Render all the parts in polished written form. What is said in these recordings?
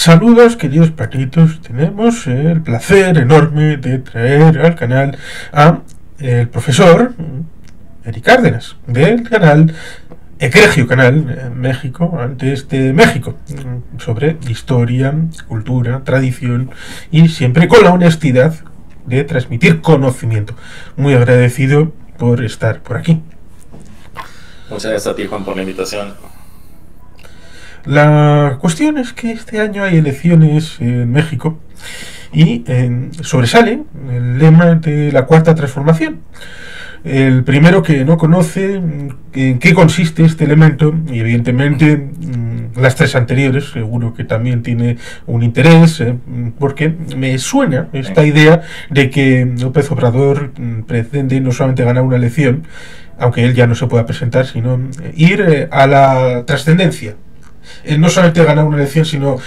Saludos, queridos perritos. Tenemos el placer enorme de traer al canal a el profesor Eric Cárdenas, del canal Egregio Canal México, antes de México, sobre historia, cultura, tradición y siempre con la honestidad de transmitir conocimiento. Muy agradecido por estar por aquí. Muchas gracias a ti, Juan, por la invitación. La cuestión es que este año hay elecciones en México y sobresale el lema de la cuarta transformación. El primero que no conoce en qué consiste este elemento, y evidentemente las tres anteriores seguro que también tiene un interés, porque me suena esta idea de que López Obrador pretende no solamente ganar una elección, aunque él ya no se pueda presentar, sino ir a la trascendencia. No solamente ganar una elección, sino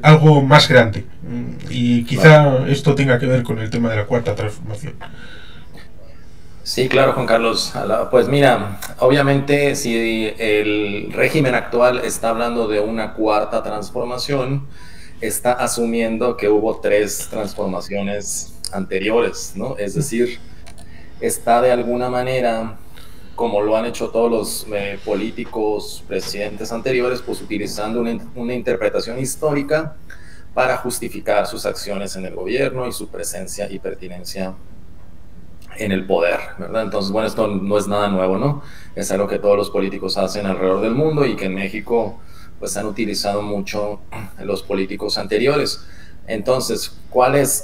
algo más grande. Y quizá esto tenga que ver con el tema de la cuarta transformación. Sí, claro, Juan Carlos. Pues mira, obviamente si el régimen actual está hablando de una cuarta transformación, está asumiendo que hubo tres transformaciones anteriores, ¿no? Es decir, está de alguna manera, como lo han hecho todos los políticos, presidentes anteriores, pues utilizando una interpretación histórica para justificar sus acciones en el gobierno y su presencia y pertinencia en el poder, ¿verdad? Entonces, bueno, esto no es nada nuevo, ¿no? Es algo que todos los políticos hacen alrededor del mundo y que en México pues han utilizado mucho los políticos anteriores. Entonces,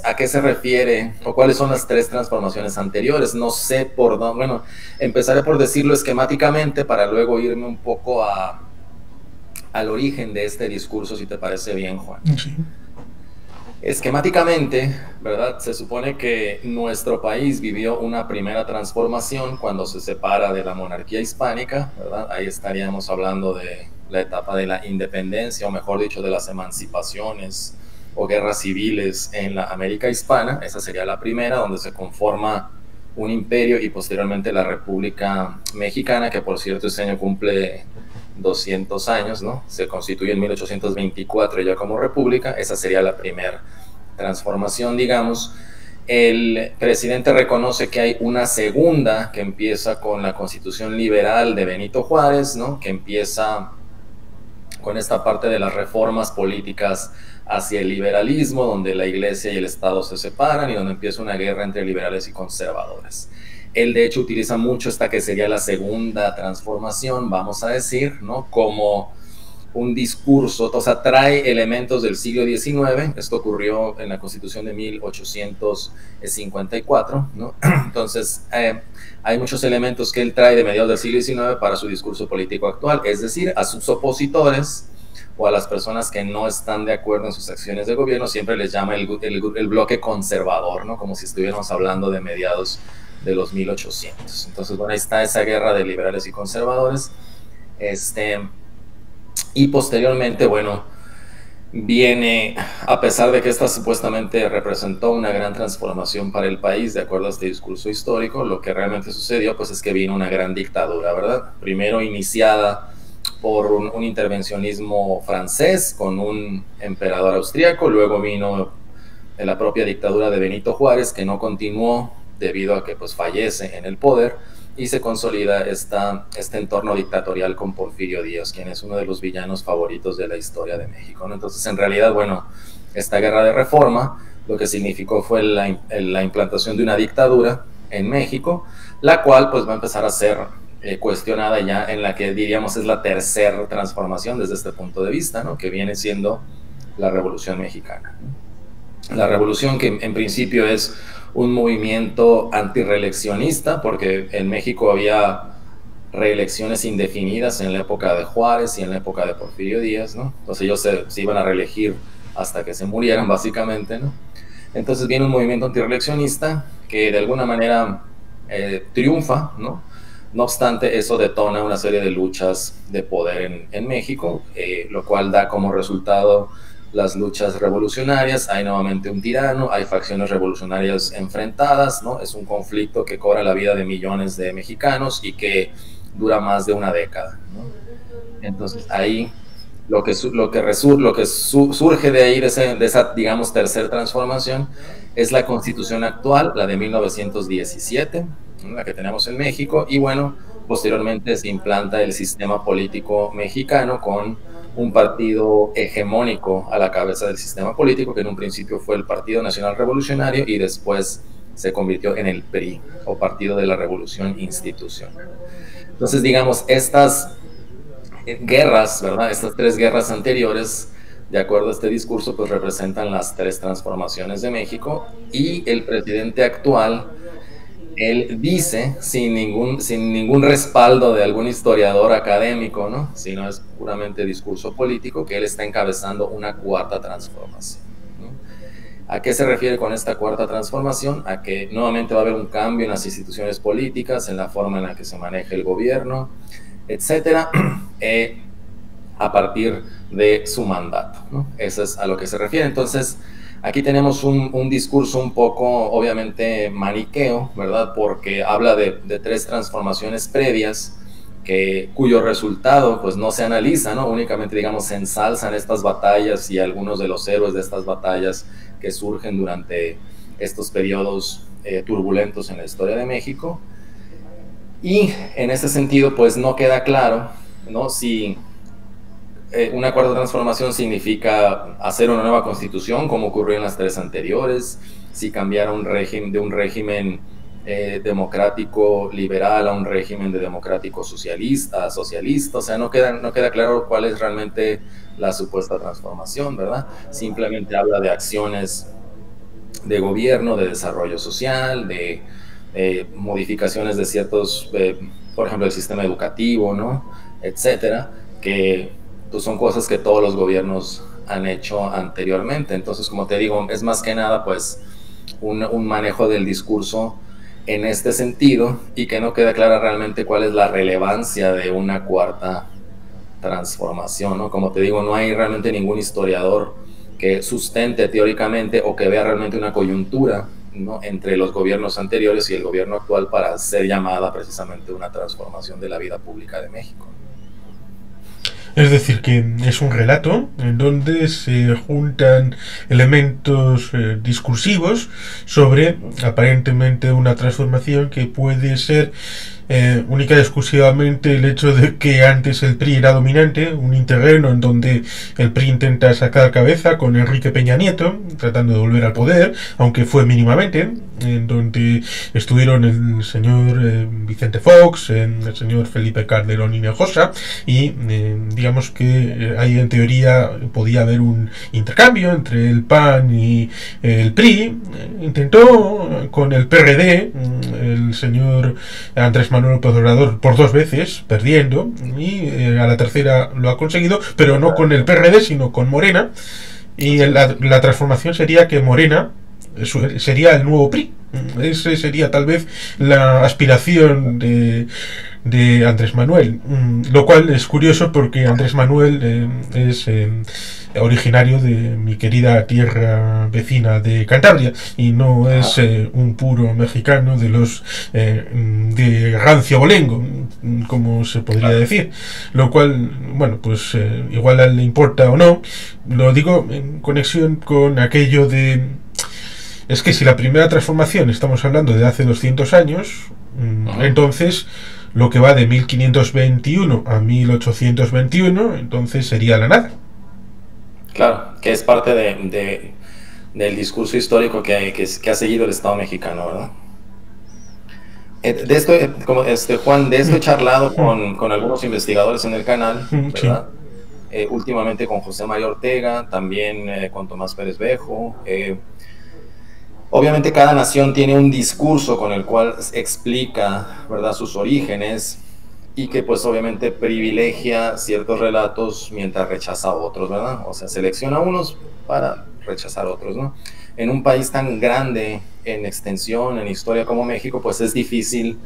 ¿a qué se refiere o cuáles son las tres transformaciones anteriores? No sé por dónde, bueno, empezaré por decirlo esquemáticamente para luego irme un poco al origen de este discurso, si te parece bien, Juan. Sí. Esquemáticamente, ¿verdad? Se supone que nuestro país vivió una primera transformación cuando se separa de la monarquía hispánica, ¿verdad? Ahí estaríamos hablando de la etapa de la independencia, o mejor dicho, de las emancipaciones o guerras civiles en la América hispana. Esa sería la primera, donde se conforma un imperio y posteriormente la República Mexicana, que por cierto este año cumple 200 años, ¿no? Se constituye en 1824 ya como república. Esa sería la primera transformación, digamos. El presidente reconoce que hay una segunda que empieza con la Constitución Liberal de Benito Juárez, ¿no? Que empieza con esta parte de las reformas políticas hacia el liberalismo, donde la iglesia y el Estado se separan y donde empieza una guerra entre liberales y conservadores. Él de hecho utiliza mucho esta que sería la segunda transformación, vamos a decir, ¿no? Como un discurso, o sea, trae elementos del siglo XIX, esto ocurrió en la Constitución de 1854, ¿no? Entonces, hay muchos elementos que él trae de mediados del siglo XIX para su discurso político actual, es decir, a sus opositores o a las personas que no están de acuerdo en sus acciones de gobierno, siempre les llama el bloque conservador, ¿no? Como si estuviéramos hablando de mediados de los 1800. Entonces, bueno, ahí está esa guerra de liberales y conservadores. Y posteriormente, bueno, viene, a pesar de que esta supuestamente representó una gran transformación para el país, de acuerdo a este discurso histórico, lo que realmente sucedió, pues es que vino una gran dictadura, ¿verdad? Primero iniciada por un intervencionismo francés con un emperador austriaco, luego vino la propia dictadura de Benito Juárez, que no continuó debido a que pues fallece en el poder, y se consolida este entorno dictatorial con Porfirio Díaz, quien es uno de los villanos favoritos de la historia de México, ¿no? Entonces, en realidad, bueno, esta guerra de reforma lo que significó fue la implantación de una dictadura en México, la cual pues va a empezar a ser cuestionada ya en la que diríamos es la tercera transformación desde este punto de vista, ¿no? Que viene siendo la Revolución Mexicana. La revolución que en principio es un movimiento antireeleccionista, porque en México había reelecciones indefinidas en la época de Juárez y en la época de Porfirio Díaz, ¿no? Entonces ellos se iban a reelegir hasta que se murieran, básicamente, ¿no? Entonces viene un movimiento antireeleccionista que de alguna manera triunfa, ¿no? No obstante, eso detona una serie de luchas de poder en México, lo cual da como resultado las luchas revolucionarias. Hay nuevamente un tirano, hay facciones revolucionarias enfrentadas, ¿no? Es un conflicto que cobra la vida de millones de mexicanos y que dura más de una década, ¿no? Entonces ahí Surge de ahí, de esa, digamos, tercera transformación, es la constitución actual, la de 1917, ¿no? La que tenemos en México, y bueno, posteriormente se implanta el sistema político mexicano con un partido hegemónico a la cabeza del sistema político, que en un principio fue el Partido Nacional Revolucionario y después se convirtió en el PRI, o Partido de la Revolución Institucional. Entonces, digamos, estas guerras, ¿verdad? Estas tres guerras anteriores, de acuerdo a este discurso, pues representan las tres transformaciones de México, y el presidente actual, él dice, sin ningún respaldo de algún historiador académico, ¿no? Sino es puramente discurso político, que él está encabezando una cuarta transformación, ¿no? ¿A qué se refiere con esta cuarta transformación? A que nuevamente va a haber un cambio en las instituciones políticas, en la forma en la que se maneja el gobierno, etcétera, a partir de su mandato, ¿no? Eso es a lo que se refiere. Entonces, aquí tenemos un discurso un poco, obviamente, maniqueo, ¿verdad? Porque habla de tres transformaciones previas, cuyo resultado pues no se analiza, ¿no? Únicamente, digamos, se ensalzan estas batallas y algunos de los héroes de estas batallas que surgen durante estos periodos turbulentos en la historia de México. Y en ese sentido, pues no queda claro, ¿no? Si una cuarta transformación significa hacer una nueva constitución, como ocurrió en las tres anteriores, si cambiar de un régimen democrático liberal a un régimen de democrático socialista, o sea, no queda claro cuál es realmente la supuesta transformación, ¿verdad? Simplemente habla de acciones de gobierno, de desarrollo social, de modificaciones de ciertos, por ejemplo, el sistema educativo, ¿no? Etcétera, que pues, son cosas que todos los gobiernos han hecho anteriormente. Entonces, como te digo, es más que nada, pues, un manejo del discurso en este sentido, y que no queda clara realmente cuál es la relevancia de una cuarta transformación, ¿no? Como te digo, no hay realmente ningún historiador que sustente teóricamente o que vea realmente una coyuntura, ¿no?, entre los gobiernos anteriores y el gobierno actual para ser llamada precisamente una transformación de la vida pública de México. Es decir, que es un relato en donde se juntan elementos discursivos sobre aparentemente una transformación que puede ser única y exclusivamente el hecho de que antes el PRI era dominante, un interreno en donde el PRI intenta sacar cabeza con Enrique Peña Nieto, tratando de volver al poder, aunque fue mínimamente, en donde estuvieron el señor Vicente Fox, el señor Felipe Calderón Hinojosa, y digamos que ahí en teoría podía haber un intercambio entre el PAN y el PRI. Intentó con el PRD, el señor Andrés Manuel López Obrador, por 2 veces, perdiendo, y a la tercera lo ha conseguido, pero no con el PRD, sino con Morena, y la transformación sería que Morena sería el nuevo PRI. Esa sería tal vez la aspiración de Andrés Manuel, lo cual es curioso porque Andrés Manuel es originario de mi querida tierra vecina de Cantabria y no es un puro mexicano de los de rancio abolengo, como se podría decir, lo cual, bueno, pues igual a él le importa o no. Lo digo en conexión con aquello de, es que si la primera transformación estamos hablando de hace 200 años, entonces lo que va de 1521 a 1821, entonces sería la nada. Claro, que es parte del discurso histórico que ha seguido el Estado mexicano, ¿verdad? De esto, como Juan, de esto he charlado con algunos investigadores en el canal, ¿verdad? Sí. Últimamente con José María Ortega, también con Tomás Pérez Bejo. Obviamente cada nación tiene un discurso con el cual explica, ¿verdad?, sus orígenes, y que pues obviamente privilegia ciertos relatos mientras rechaza otros, ¿verdad? O sea, selecciona unos para rechazar otros, ¿no? En un país tan grande en extensión, en historia como México, pues es difícil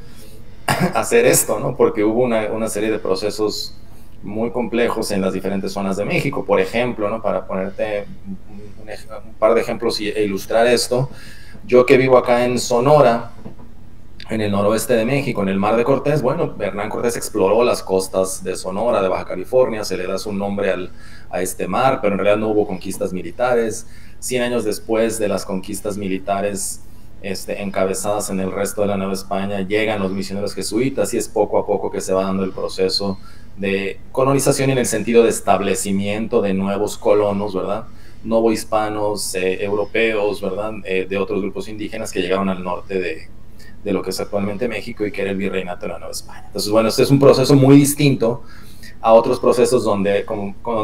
hacer esto, ¿no? Porque hubo una serie de procesos muy complejos en las diferentes zonas de México. Por ejemplo, ¿no?, para ponerte un par de ejemplos e ilustrar esto, yo que vivo acá en Sonora, en el noroeste de México, en el Mar de Cortés. Bueno, Hernán Cortés exploró las costas de Sonora, de Baja California, se le da su nombre a este mar, pero en realidad no hubo conquistas militares. 100 años después de las conquistas militares encabezadas en el resto de la Nueva España, llegan los misioneros jesuitas y es poco a poco que se va dando el proceso de colonización en el sentido de establecimiento de nuevos colonos, ¿verdad? Novohispanos, europeos, ¿verdad? De otros grupos indígenas que llegaron al norte de lo que es actualmente México y que era el virreinato de la Nueva España. Entonces, bueno, este es un proceso muy distinto a otros procesos donde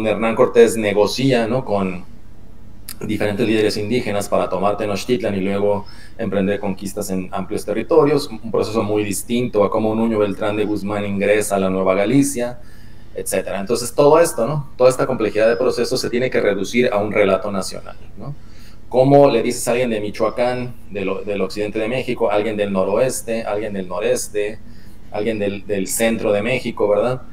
Hernán Cortés negocia, ¿no?, con diferentes líderes indígenas para tomar Tenochtitlan y luego emprender conquistas en amplios territorios, un proceso muy distinto a cómo Nuño Beltrán de Guzmán ingresa a la Nueva Galicia, etcétera. Entonces todo esto, ¿no?, toda esta complejidad de procesos se tiene que reducir a un relato nacional, ¿no? ¿Cómo le dices a alguien de Michoacán, del occidente de México, alguien del noroeste, alguien del noreste, alguien del centro de México, ¿verdad?,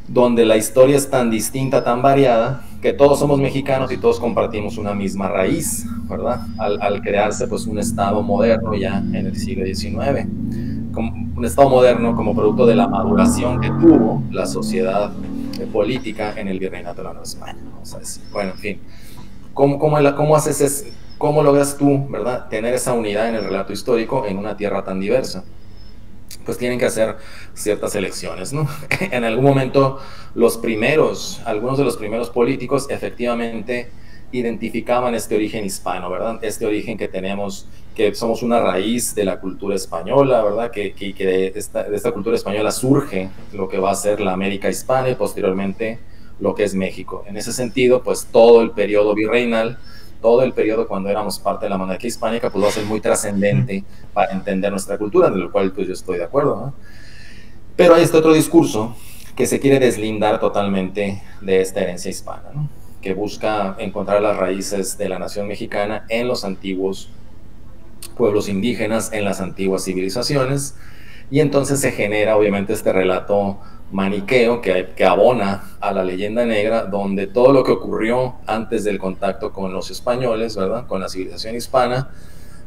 donde la historia es tan distinta, tan variada, que todos somos mexicanos y todos compartimos una misma raíz, ¿verdad? Al crearse pues un Estado moderno ya en el siglo XIX. Un Estado moderno como producto de la maduración que tuvo la sociedad política en el virreinato de la Nueva España, vamos a decir. Bueno, en fin, ¿cómo logras tú, ¿verdad?, tener esa unidad en el relato histórico en una tierra tan diversa? Pues tienen que hacer ciertas elecciones, ¿no? En algún momento algunos de los primeros políticos efectivamente identificaban este origen hispano, ¿verdad? Este origen que tenemos, que somos una raíz de la cultura española, ¿verdad? Que de esta cultura española surge lo que va a ser la América hispana y posteriormente lo que es México. En ese sentido, pues todo el periodo virreinal, todo el periodo cuando éramos parte de la monarquía hispánica, pues va a ser muy trascendente para entender nuestra cultura, de lo cual pues yo estoy de acuerdo, ¿no? Pero hay este otro discurso que se quiere deslindar totalmente de esta herencia hispana, ¿no?, que busca encontrar las raíces de la nación mexicana en los antiguos pueblos indígenas, en las antiguas civilizaciones, y entonces se genera obviamente este relato maniqueo que abona a la leyenda negra, donde todo lo que ocurrió antes del contacto con los españoles, ¿verdad?, con la civilización hispana,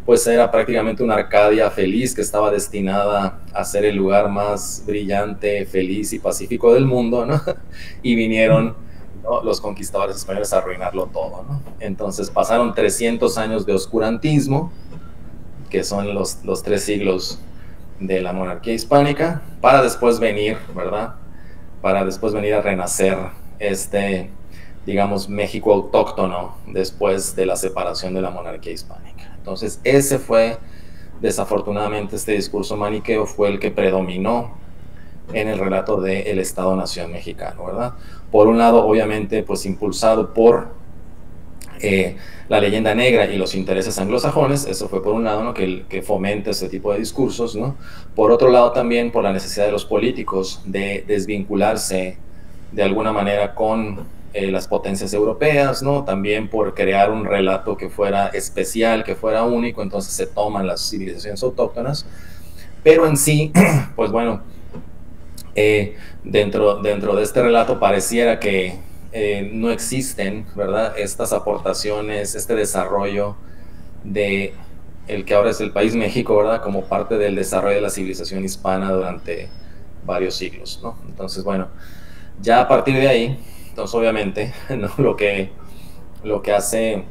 pues era prácticamente una Arcadia feliz que estaba destinada a ser el lugar más brillante, feliz y pacífico del mundo, ¿no? Y vinieron, ¿no?, los conquistadores españoles a arruinarlo todo, ¿no? Entonces pasaron 300 años de oscurantismo, que son los 3 siglos de la monarquía hispánica, para después venir, ¿verdad?, para después venir a renacer digamos, México autóctono después de la separación de la monarquía hispánica. Entonces ese fue, desafortunadamente, este discurso maniqueo fue el que predominó en el relato del Estado-Nación mexicano, ¿verdad? Por un lado, obviamente, pues impulsado por la leyenda negra y los intereses anglosajones, eso fue por un lado, ¿no?, que fomenta este tipo de discursos, ¿no? Por otro lado también por la necesidad de los políticos de desvincularse de alguna manera con las potencias europeas, ¿no? También por crear un relato que fuera especial, que fuera único, entonces se toman las civilizaciones autóctonas, pero en sí, pues bueno, dentro de este relato pareciera que no existen, ¿verdad?, estas aportaciones, este desarrollo de el que ahora es el país México, ¿verdad?, como parte del desarrollo de la civilización hispana durante varios siglos, ¿no? Entonces, bueno, ya a partir de ahí, entonces obviamente, ¿no?, lo que hace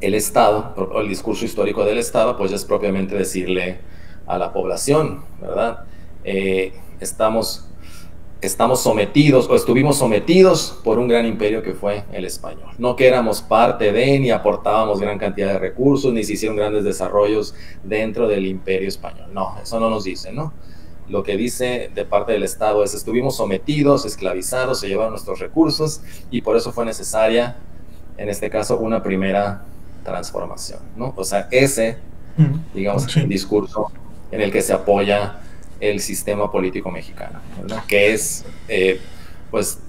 el Estado, o el discurso histórico del Estado, pues es propiamente decirle a la población, ¿verdad?, estamos sometidos, o estuvimos sometidos por un gran imperio que fue el español. No que éramos parte de, ni aportábamos gran cantidad de recursos, ni se hicieron grandes desarrollos dentro del imperio español. No, eso no nos dice, ¿no? Lo que dice de parte del Estado es: estuvimos sometidos, esclavizados, se llevaron nuestros recursos, y por eso fue necesaria, en este caso, una primera transformación, ¿no? O sea, ese, digamos, sí, discurso en el que se apoya el sistema político mexicano, ¿verdad?, que es, pues,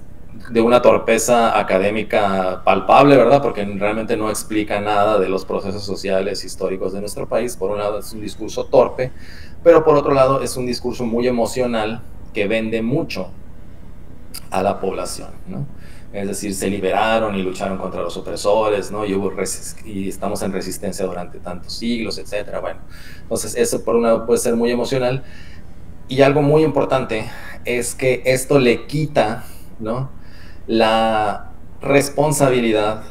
de una torpeza académica palpable, ¿verdad?, porque realmente no explica nada de los procesos sociales históricos de nuestro país. Por un lado es un discurso torpe, pero por otro lado es un discurso muy emocional que vende mucho a la población, ¿no? Es decir, se liberaron y lucharon contra los opresores, ¿no? Y estamos en resistencia durante tantos siglos, etcétera. Bueno, entonces eso por un lado puede ser muy emocional. Y algo muy importante es que esto le quita, ¿no?, la responsabilidad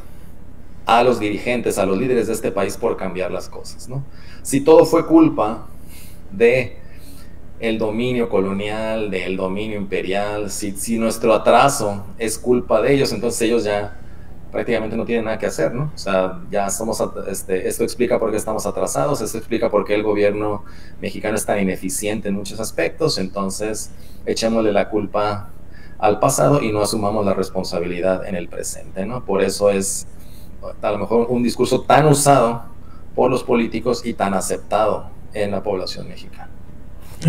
a los dirigentes, a los líderes de este país por cambiar las cosas, ¿no? Si todo fue culpa de el dominio colonial, del dominio imperial, si nuestro atraso es culpa de ellos, entonces ellos ya prácticamente no tienen nada que hacer, ¿no? O sea, ya somos, esto explica por qué estamos atrasados, esto explica por qué el gobierno mexicano es tan ineficiente en muchos aspectos, entonces echémosle la culpa al pasado y no asumamos la responsabilidad en el presente, ¿no? Por eso es a lo mejor un discurso tan usado por los políticos y tan aceptado en la población mexicana.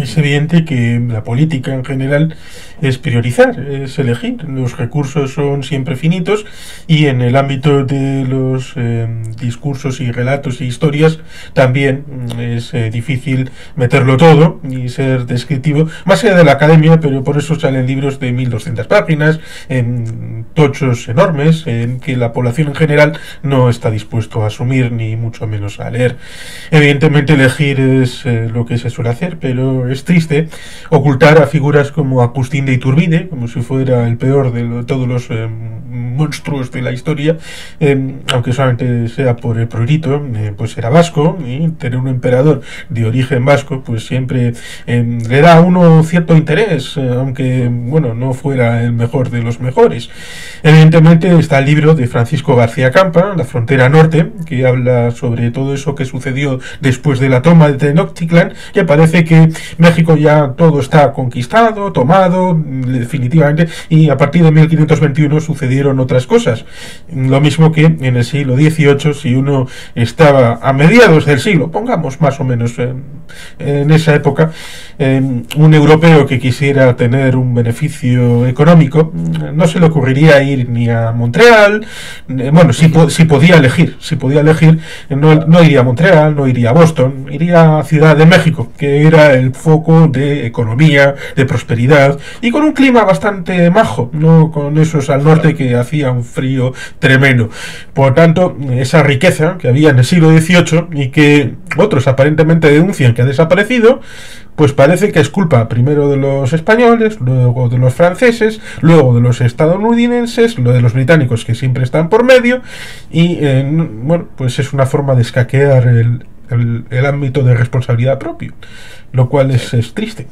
Es evidente que la política en general es priorizar, es elegir. Los recursos son siempre finitos y en el ámbito de los discursos y relatos e historias también es difícil meterlo todo y ser descriptivo, más allá de la academia, pero por eso salen libros de 1200 páginas, en tochos enormes, en que la población en general no está dispuesto a asumir ni mucho menos a leer. Evidentemente elegir es lo que se suele hacer, pero es triste ocultar a figuras como Agustín de Iturbide, como si fuera el peor de todos los monstruos de la historia, aunque solamente sea por el prurito, pues era vasco, y tener un emperador de origen vasco, pues siempre le da a uno cierto interés, aunque, bueno, no fuera el mejor de los mejores. Evidentemente está el libro de Francisco García Campa, La frontera norte, que habla sobre todo eso que sucedió después de la toma de Tenochtitlan, que parece que México ya todo está conquistado, tomado, definitivamente, y a partir de 1521 sucedieron otras cosas. Lo mismo que en el siglo XVIII, si uno estaba a mediados del siglo, pongamos más o menos en esa época, un europeo que quisiera tener un beneficio económico, no se le ocurriría ir ni a Montreal, bueno, si podía elegir, no iría a Montreal, no iría a Boston, iría a Ciudad de México, que era el foco de economía, de prosperidad, y con un clima bastante majo, no con esos al norte que hacía un frío tremendo. Por tanto, esa riqueza que había en el siglo XVIII y que otros aparentemente denuncian que ha desaparecido, pues parece que es culpa primero de los españoles, luego de los franceses, luego de los estadounidenses, luego de los británicos, que siempre están por medio, y bueno, pues es una forma de escaquear el ámbito de responsabilidad propio, lo cual es triste.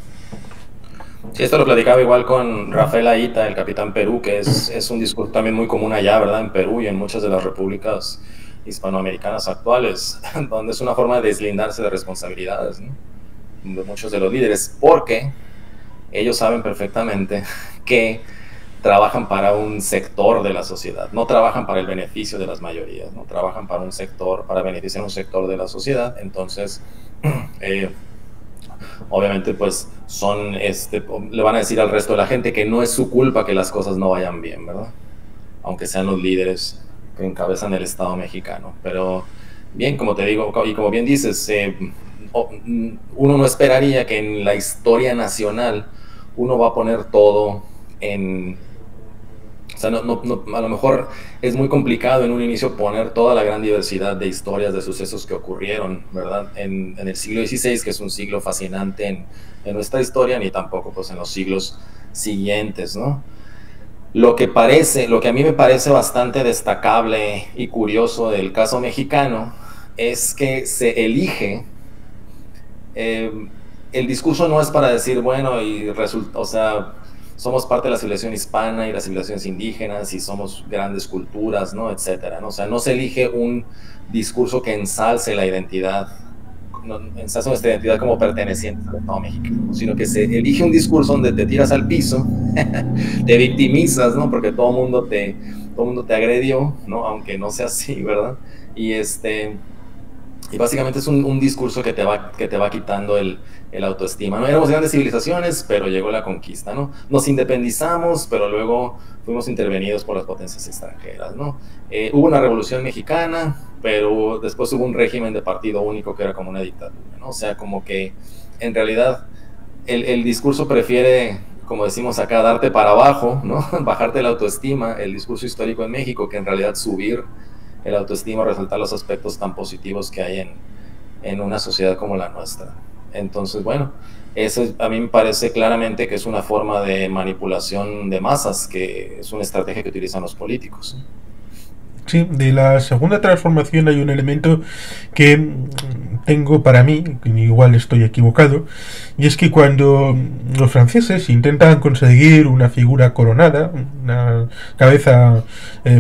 Sí, esto lo platicaba igual con Rafael Aita, el capitán Perú, que es un discurso también muy común allá, ¿verdad? En Perú y en muchas de las repúblicas hispanoamericanas actuales, donde es una forma de deslindarse de responsabilidades, ¿no?, de muchos de los líderes, porque ellos saben perfectamente que trabajan para un sector de la sociedad, no trabajan para el beneficio de las mayorías, no trabajan para un sector, para beneficiar un sector de la sociedad. Entonces, obviamente, pues le van a decir al resto de la gente que no es su culpa que las cosas no vayan bien, ¿verdad? Aunque sean los líderes que encabezan el Estado mexicano. Pero bien, como te digo, y como bien dices, uno no esperaría que en la historia nacional uno va a poner todo en... O sea, a lo mejor es muy complicado en un inicio poner toda la gran diversidad de historias, de sucesos que ocurrieron, ¿verdad?, en el siglo XVI, que es un siglo fascinante en nuestra historia, ni tampoco pues en los siglos siguientes, ¿no? Lo que a mí me parece bastante destacable y curioso del caso mexicano es que se elige... el discurso no es para decir, bueno, o sea, somos parte de la civilización hispana y las civilizaciones indígenas y somos grandes culturas, ¿no?, etcétera, ¿no? O sea, no se elige un discurso que ensalce la identidad, ensalce nuestra identidad como pertenecientes al Estado mexicano, sino que se elige un discurso donde te tiras al piso, te victimizas, ¿no?, porque todo el mundo te agredió, ¿no?, aunque no sea así, ¿verdad? Y básicamente es un discurso que te va quitando el autoestima, ¿no? Éramos grandes civilizaciones, pero llegó la conquista, ¿no? Nos independizamos, pero luego fuimos intervenidos por las potencias extranjeras, ¿no? Hubo una revolución mexicana, pero después hubo un régimen de partido único que era como una dictadura, ¿no? O sea, como que en realidad el discurso prefiere como decimos acá, darte para abajo, ¿no? Bajarte la autoestima, el discurso histórico en México, que en realidad subir el autoestima, resaltar los aspectos tan positivos que hay en una sociedad como la nuestra. Entonces, bueno, eso a mí me parece claramente que es una forma de manipulación de masas, que es una estrategia que utilizan los políticos. Sí, de la segunda transformación hay un elemento que tengo para mí, igual estoy equivocado, y es que cuando los franceses intentan conseguir una figura coronada, una cabeza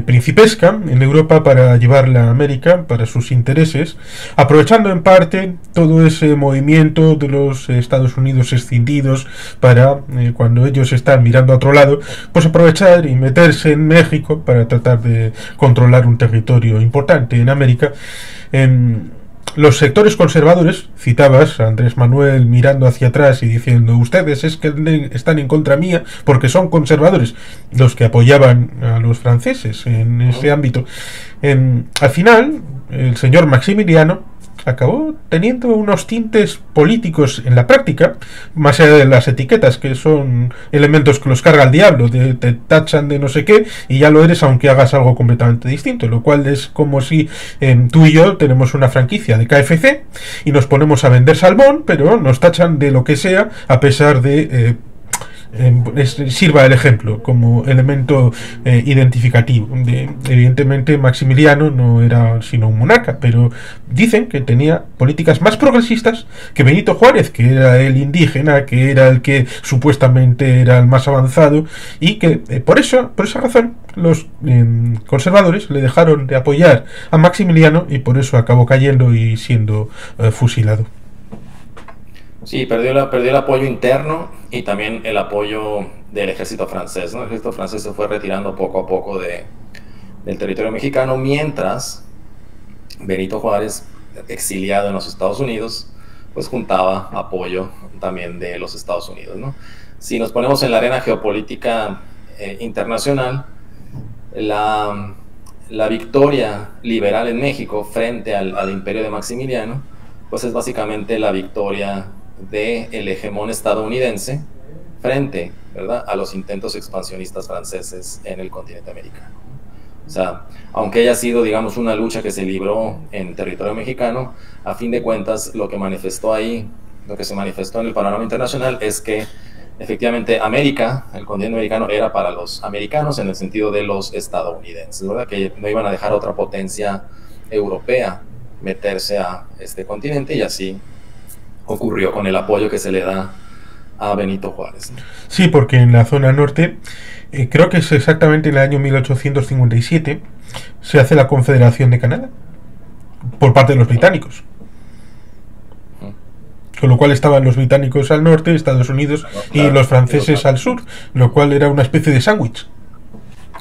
principesca en Europa para llevarla a América, para sus intereses, aprovechando en parte todo ese movimiento de los Estados Unidos escindidos para, cuando ellos están mirando a otro lado, pues aprovechar y meterse en México para tratar de controlar un territorio importante en América. Los sectores conservadores, citabas a Andrés Manuel mirando hacia atrás y diciendo, ustedes es que están en contra mía porque son conservadores, los que apoyaban a los franceses en ese ámbito. Al final, el señor Maximiliano acabó teniendo unos tintes políticos en la práctica, más allá de las etiquetas, que son elementos que los carga el diablo, te tachan de no sé qué y ya lo eres aunque hagas algo completamente distinto, lo cual es como si tú y yo tenemos una franquicia de KFC y nos ponemos a vender salmón, pero nos tachan de lo que sea a pesar de sirva el ejemplo como elemento identificativo. Evidentemente Maximiliano no era sino un monarca, pero dicen que tenía políticas más progresistas que Benito Juárez, que era el indígena, que era el que supuestamente era el más avanzado, y que por esa razón los conservadores le dejaron de apoyar a Maximiliano y por eso acabó cayendo y siendo fusilado. Sí, perdió el apoyo interno y también el apoyo del ejército francés, ¿no? El ejército francés se fue retirando poco a poco del territorio mexicano, mientras Benito Juárez, exiliado en los Estados Unidos, pues juntaba apoyo también de los Estados Unidos, ¿no? Si nos ponemos en la arena geopolítica internacional, la victoria liberal en México frente al imperio de Maximiliano, pues es básicamente la victoria del hegemón estadounidense frente, ¿verdad?, a los intentos expansionistas franceses en el continente americano. O sea, aunque haya sido, digamos, una lucha que se libró en territorio mexicano, a fin de cuentas lo que manifestó ahí, lo que se manifestó en el panorama internacional es que efectivamente América, el continente americano, era para los americanos en el sentido de los estadounidenses, ¿verdad?, que no iban a dejar a otra potencia europea meterse a este continente, y así ocurrió con el apoyo que se le da a Benito Juárez. Sí, porque en la zona norte, creo que es exactamente en el año 1857, se hace la Confederación de Canadá por parte de los británicos. Con lo cual estaban los británicos al norte, Estados Unidos, y los franceses al sur, lo cual era una especie de sándwich.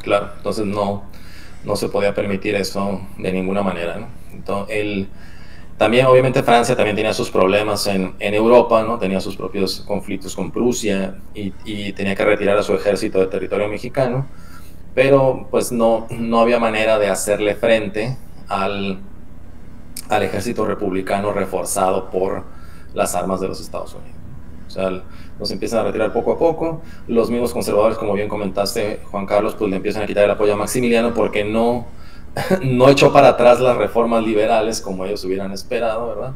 Claro, entonces no se podía permitir eso de ninguna manera, ¿no? Entonces, también obviamente Francia también tenía sus problemas en Europa, ¿no? Tenía sus propios conflictos con Prusia y tenía que retirar a su ejército del territorio mexicano, pero pues no había manera de hacerle frente al ejército republicano reforzado por las armas de los Estados Unidos. O sea, nos empiezan a retirar poco a poco. Los mismos conservadores, como bien comentaste, Juan Carlos, pues le empiezan a quitar el apoyo a Maximiliano porque no echó para atrás las reformas liberales como ellos hubieran esperado, ¿verdad?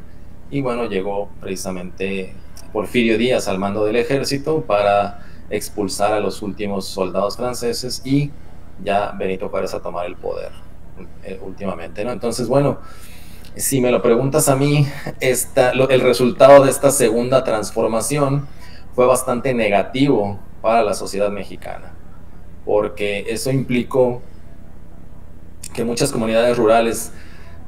Y bueno, llegó precisamente Porfirio Díaz al mando del ejército para expulsar a los últimos soldados franceses y ya Benito Juárez a tomar el poder últimamente, ¿no? Entonces, bueno, si me lo preguntas a mí, el resultado de esta segunda transformación fue bastante negativo para la sociedad mexicana, porque eso implicó que muchas comunidades rurales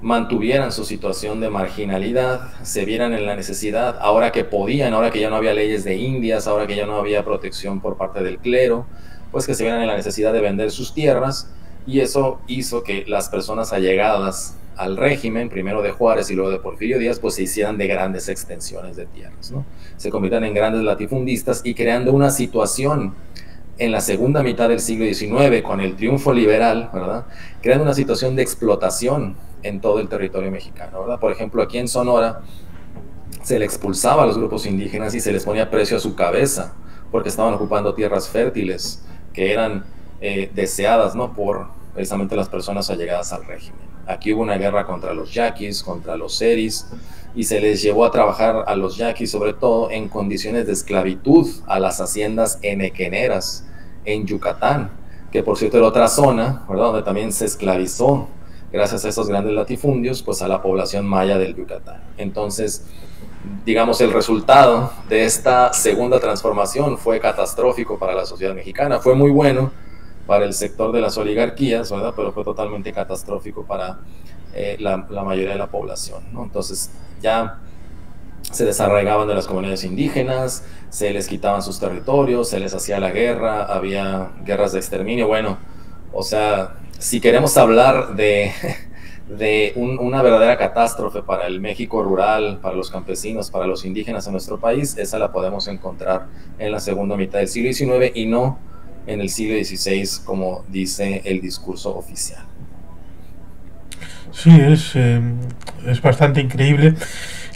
mantuvieran su situación de marginalidad, se vieran en la necesidad, ahora que podían, ahora que ya no había leyes de indias, ahora que ya no había protección por parte del clero, pues que se vieran en la necesidad de vender sus tierras, y eso hizo que las personas allegadas al régimen, primero de Juárez y luego de Porfirio Díaz, pues se hicieran de grandes extensiones de tierras, ¿no? Se conviertan en grandes latifundistas y creando una situación en la segunda mitad del siglo XIX, con el triunfo liberal, ¿verdad?, creando una situación de explotación en todo el territorio mexicano, ¿verdad? Por ejemplo, aquí en Sonora se le expulsaba a los grupos indígenas y se les ponía precio a su cabeza porque estaban ocupando tierras fértiles que eran deseadas, ¿no?, por precisamente las personas allegadas al régimen. Aquí hubo una guerra contra los yaquis, contra los seris, y se les llevó a trabajar a los yaquis, sobre todo en condiciones de esclavitud, a las haciendas enequeneras en Yucatán, que por cierto era otra zona, ¿verdad?, donde también se esclavizó, gracias a esos grandes latifundios, pues a la población maya del Yucatán. Entonces, digamos, el resultado de esta segunda transformación fue catastrófico para la sociedad mexicana. Fue muy bueno para el sector de las oligarquías, ¿verdad?, pero fue totalmente catastrófico para la mayoría de la población, ¿no? Entonces ya se desarraigaban de las comunidades indígenas, se les quitaban sus territorios, se les hacía la guerra, había guerras de exterminio. Bueno, o sea, si queremos hablar de una verdadera catástrofe para el México rural, para los campesinos, para los indígenas en nuestro país, esa la podemos encontrar en la segunda mitad del siglo XIX y no en el siglo XVI, como dice el discurso oficial. Sí, es bastante increíble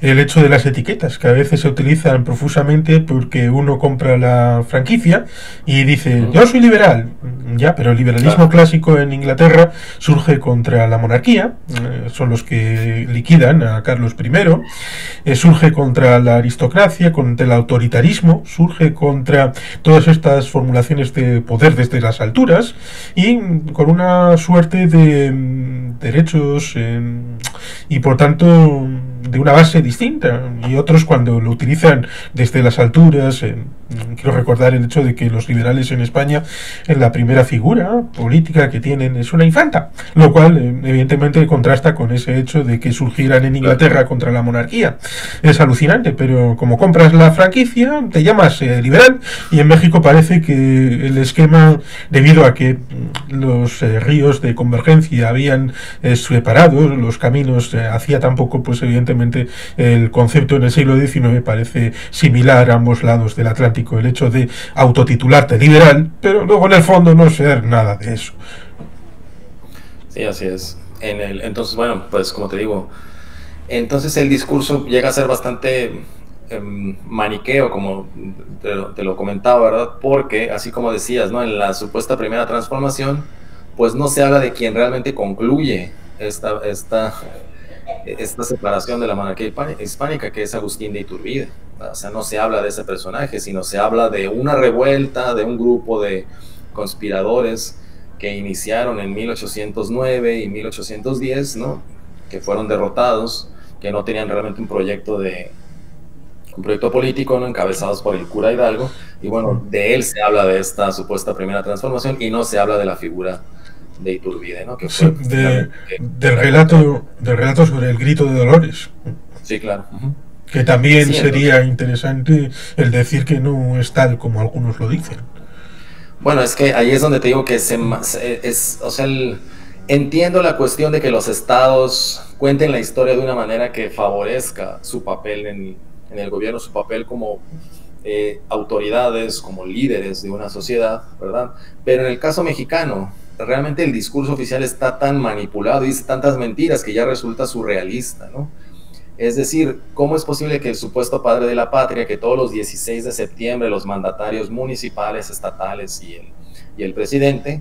el hecho de las etiquetas, que a veces se utilizan profusamente porque uno compra la franquicia y dice, yo soy liberal. Ya, pero el liberalismo clásico en Inglaterra surge contra la monarquía, son los que liquidan a Carlos I, surge contra la aristocracia, contra el autoritarismo, surge contra todas estas formulaciones de poder desde las alturas y con una suerte de derechos y por tanto de una base distinta, y otros cuando lo utilizan desde las alturas. Quiero recordar el hecho de que los liberales en España, en la primera figura política que tienen es una infanta, lo cual evidentemente contrasta con ese hecho de que surgieran en Inglaterra contra la monarquía. Es alucinante, pero como compras la franquicia te llamas liberal, y en México parece que el esquema, debido a que los ríos de convergencia habían separado los caminos hacía tan poco, pues evidentemente el concepto en el siglo XIX parece similar a ambos lados del Atlántico, el hecho de autotitularte liberal, pero luego en el fondo no ser nada de eso. Sí, así es. Entonces, bueno, pues como te digo, entonces el discurso llega a ser bastante maniqueo, como te lo comentaba, ¿verdad? Porque, así como decías, ¿no?, en la supuesta primera transformación, pues no se habla de quien realmente concluye esta separación de la monarquía hispánica, que es Agustín de Iturbide. O sea, no se habla de ese personaje, sino se habla de una revuelta, de un grupo de conspiradores que iniciaron en 1809 y 1810, ¿no?, que fueron derrotados, que no tenían realmente un proyecto político, ¿no?, encabezados por el cura Hidalgo, y bueno, de él se habla de esta supuesta primera transformación y no se habla de la figura de Iturbide, ¿no?, que fue del relato sobre el grito de Dolores. Sí, claro. Que también sí, sería interesante el decir que no es tal como algunos lo dicen. Bueno, es que ahí es donde te digo que o sea, entiendo la cuestión de que los estados cuenten la historia de una manera que favorezca su papel en el gobierno, su papel como autoridades, como líderes de una sociedad, ¿verdad? Pero en el caso mexicano, realmente el discurso oficial está tan manipulado y dice tantas mentiras que ya resulta surrealista, ¿no? Es decir, ¿cómo es posible que el supuesto padre de la patria, que todos los 16 de septiembre los mandatarios municipales, estatales y el presidente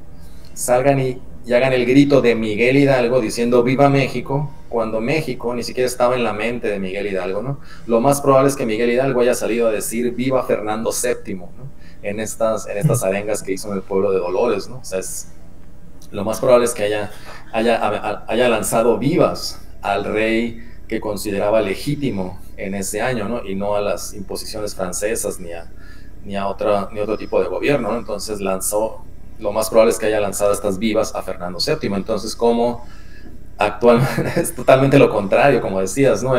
salgan y hagan el grito de Miguel Hidalgo diciendo ¡Viva México!, cuando México ni siquiera estaba en la mente de Miguel Hidalgo, ¿no? Lo más probable es que Miguel Hidalgo haya salido a decir ¡Viva Fernando VII!, ¿no?, en estas arengas que hizo en el pueblo de Dolores, ¿no? O sea, lo más probable es que haya lanzado vivas al rey que consideraba legítimo en ese año, ¿no?, y no a las imposiciones francesas ni a otro tipo de gobierno, ¿no? Entonces lo más probable es que haya lanzado estas vivas a Fernando VII. Entonces, como actualmente es totalmente lo contrario, como decías, ¿no?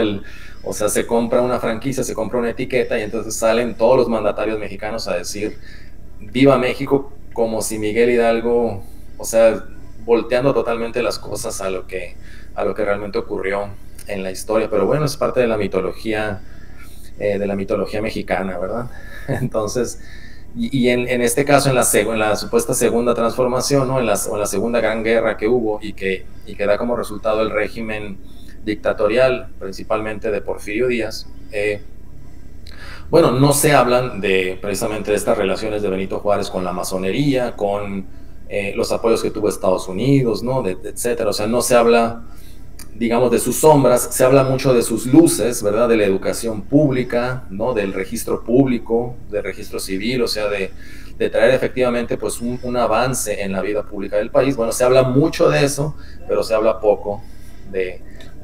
O sea, se compra una franquicia, se compra una etiqueta y entonces salen todos los mandatarios mexicanos a decir ¡Viva México!, como si Miguel Hidalgo, o sea, volteando totalmente las cosas a lo que realmente ocurrió en la historia. Pero bueno, es parte de la mitología mexicana, ¿verdad? Entonces, y en este caso, en la supuesta segunda transformación, ¿no?, o en la segunda gran guerra que hubo y que da como resultado el régimen dictatorial, principalmente de Porfirio Díaz, bueno, no se hablan de precisamente de estas relaciones de Benito Juárez con la masonería, con los apoyos que tuvo Estados Unidos, ¿no? Etcétera. O sea, no se habla, digamos, de sus sombras, se habla mucho de sus luces, ¿verdad? De la educación pública, ¿no? Del registro público, del registro civil, o sea, de traer efectivamente pues un avance en la vida pública del país. Bueno, se habla mucho de eso, pero se habla poco de